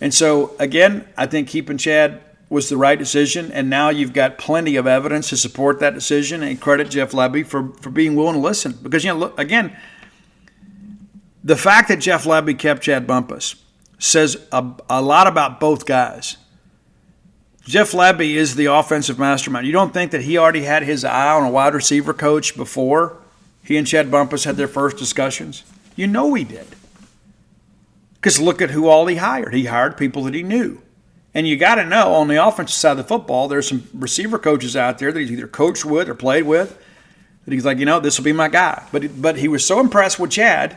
And so, again, I think keeping Chad was the right decision, and now you've got plenty of evidence to support that decision, and credit Jeff Lebby for being willing to listen. Because, look, again, the fact that Jeff Lebby kept Chad Bumpus says a lot about both guys. Jeff Lebby is the offensive mastermind. You don't think that he already had his eye on a wide receiver coach before he and Chad Bumpus had their first discussions? You know he did. Because look at who all he hired. He hired people that he knew. And you got to know, on the offensive side of the football, there's some receiver coaches out there that he's either coached with or played with that he's like, this will be my guy. But he was so impressed with Chad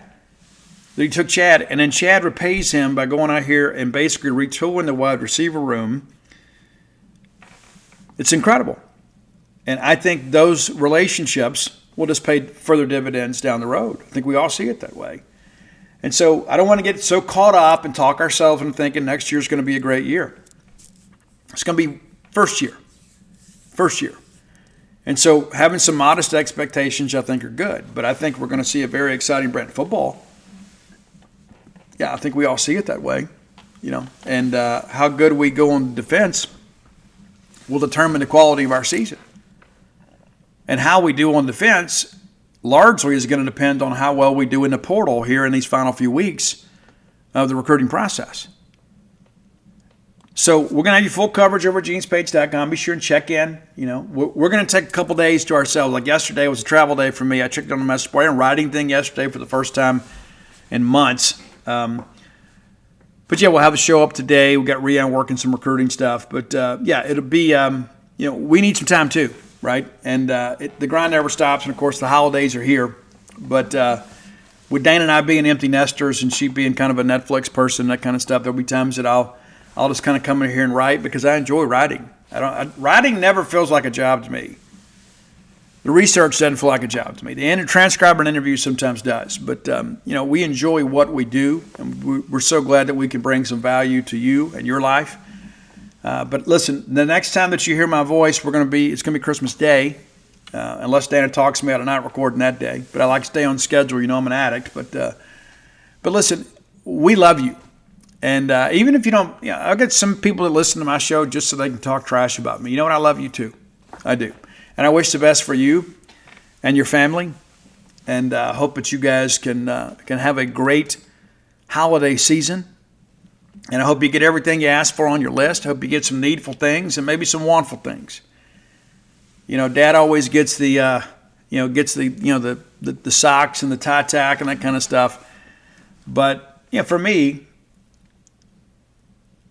that he took Chad, and then Chad repays him by going out here and basically retooling the wide receiver room. It's incredible. And I think those relationships will just pay further dividends down the road. I think we all see it that way. And so I don't want to get so caught up and talk ourselves into thinking next year's going to be a great year. It's going to be first year. And so having some modest expectations I think are good. But I think we're going to see a very exciting Brent football. Yeah, I think we all see it that way. And how good we go on defense will determine the quality of our season. And how we do on defense largely is going to depend on how well we do in the portal here in these final few weeks of the recruiting process. So we're going to have you full coverage over at genespage.com. Be sure and check in. We're going to take a couple days to ourselves. Like yesterday was a travel day for me. I checked on the message board and writing thing yesterday for the first time in months. But yeah, we'll have a show up today. We got Rian working some recruiting stuff. But it'll be, we need some time too, right? And the grind never stops. And of course, the holidays are here. But with Dana and I being empty nesters and she being kind of a Netflix person, that kind of stuff, there'll be times that I'll just kind of come in here and write because I enjoy writing. Writing never feels like a job to me. The research doesn't feel like a job to me. The transcriber and interview sometimes does. But, we enjoy what we do, and we're so glad that we can bring some value to you and your life. But listen, the next time that you hear my voice, it's going to be Christmas Day, unless Dana talks me out of not recording that day. But I like to stay on schedule. I'm an addict. But listen, we love you. And even if you don't, I'll get some people that listen to my show just so they can talk trash about me. You know what? I love you too. I do. And I wish the best for you and your family, and hope that you guys can have a great holiday season. And I hope you get everything you asked for on your list. I hope you get some needful things and maybe some wantful things. Dad always gets the socks and the tie tack and that kind of stuff. But for me,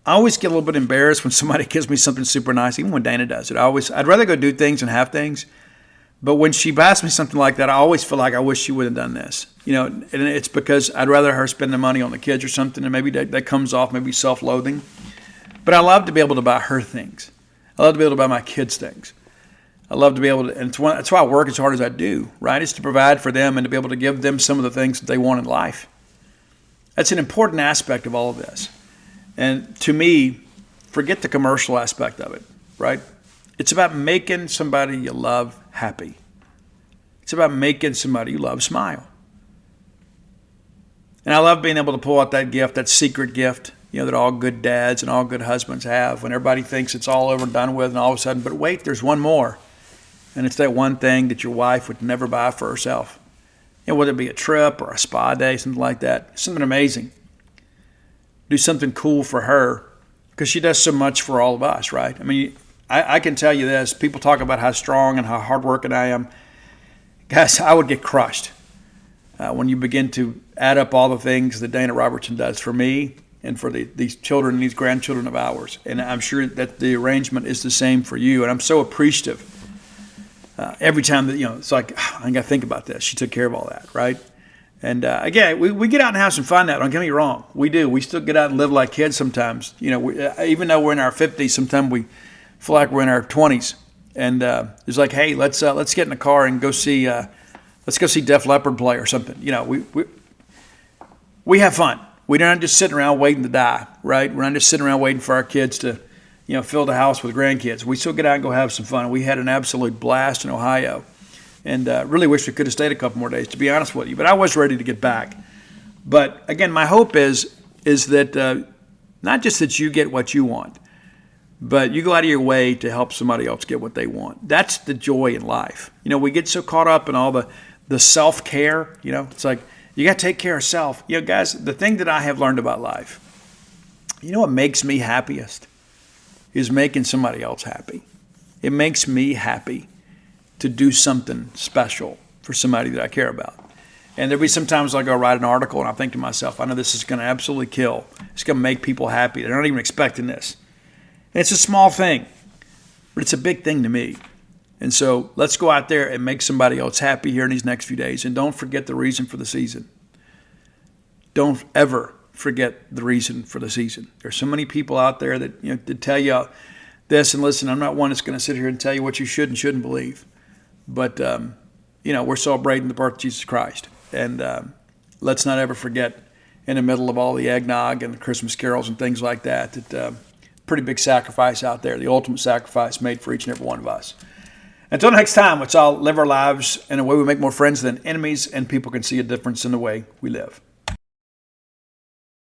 I always get a little bit embarrassed when somebody gives me something super nice, even when Dana does it. I'd rather go do things and have things. But when she buys me something like that, I always feel like I wish she would have done this. And it's because I'd rather her spend the money on the kids or something, and maybe that comes off maybe self-loathing. But I love to be able to buy her things. I love to be able to buy my kids things. I love to be able to, and that's why I work as hard as I do, right? It's to provide for them and to be able to give them some of the things that they want in life. That's an important aspect of all of this. And to me, forget the commercial aspect of it, right? It's about making somebody you love happy. It's about making somebody you love smile. And I love being able to pull out that gift, that secret gift, that all good dads and all good husbands have when everybody thinks it's all over and done with, and all of a sudden, but wait, there's one more. And it's that one thing that your wife would never buy for herself. Whether it be a trip or a spa day, something like that, something amazing. Do something cool for her because she does so much for all of us, right? I mean, I can tell you this. People talk about how strong and how hardworking I am. Guys, I would get crushed when you begin to add up all the things that Dana Robertson does for me and for these children and these grandchildren of ours. And I'm sure that the arrangement is the same for you. And I'm so appreciative. Every time that, it's like, I got to think about this. She took care of all that, right? And again, we get out and have some fun now. Don't get me wrong. We do. We still get out and live like kids sometimes. Even though we're in our 50s, sometimes we feel like we're in our 20s. And it's like, hey, let's get in the car and go see Def Leppard play or something. We have fun. We're not just sitting around waiting to die, right? We're not just sitting around waiting for our kids to fill the house with grandkids. We still get out and go have some fun. We had an absolute blast in Ohio, and really wish we could have stayed a couple more days, to be honest with you. But I was ready to get back. But again, my hope is that not just that you get what you want, but you go out of your way to help somebody else get what they want. That's the joy in life. We get so caught up in all the self-care. It's like you got to take care of self. Guys, the thing that I have learned about life, what makes me happiest is making somebody else happy. It makes me happy to do something special for somebody that I care about. And there'll be sometimes I go write an article and I think to myself, I know this is going to absolutely kill. It's going to make people happy. They're not even expecting this. And it's a small thing, but it's a big thing to me. And so let's go out there and make somebody else happy here in these next few days. And don't forget the reason for the season. Don't ever forget the reason for the season. There's so many people out there that to tell you this, and listen, I'm not one that's going to sit here and tell you what you should and shouldn't believe, but we're celebrating the birth of Jesus Christ, and let's not ever forget in the middle of all the eggnog and the Christmas carols and things like that pretty big sacrifice out there, the ultimate sacrifice made for each and every one of us. Until next time, let's all live our lives in a way we make more friends than enemies, and people can see a difference in the way we live.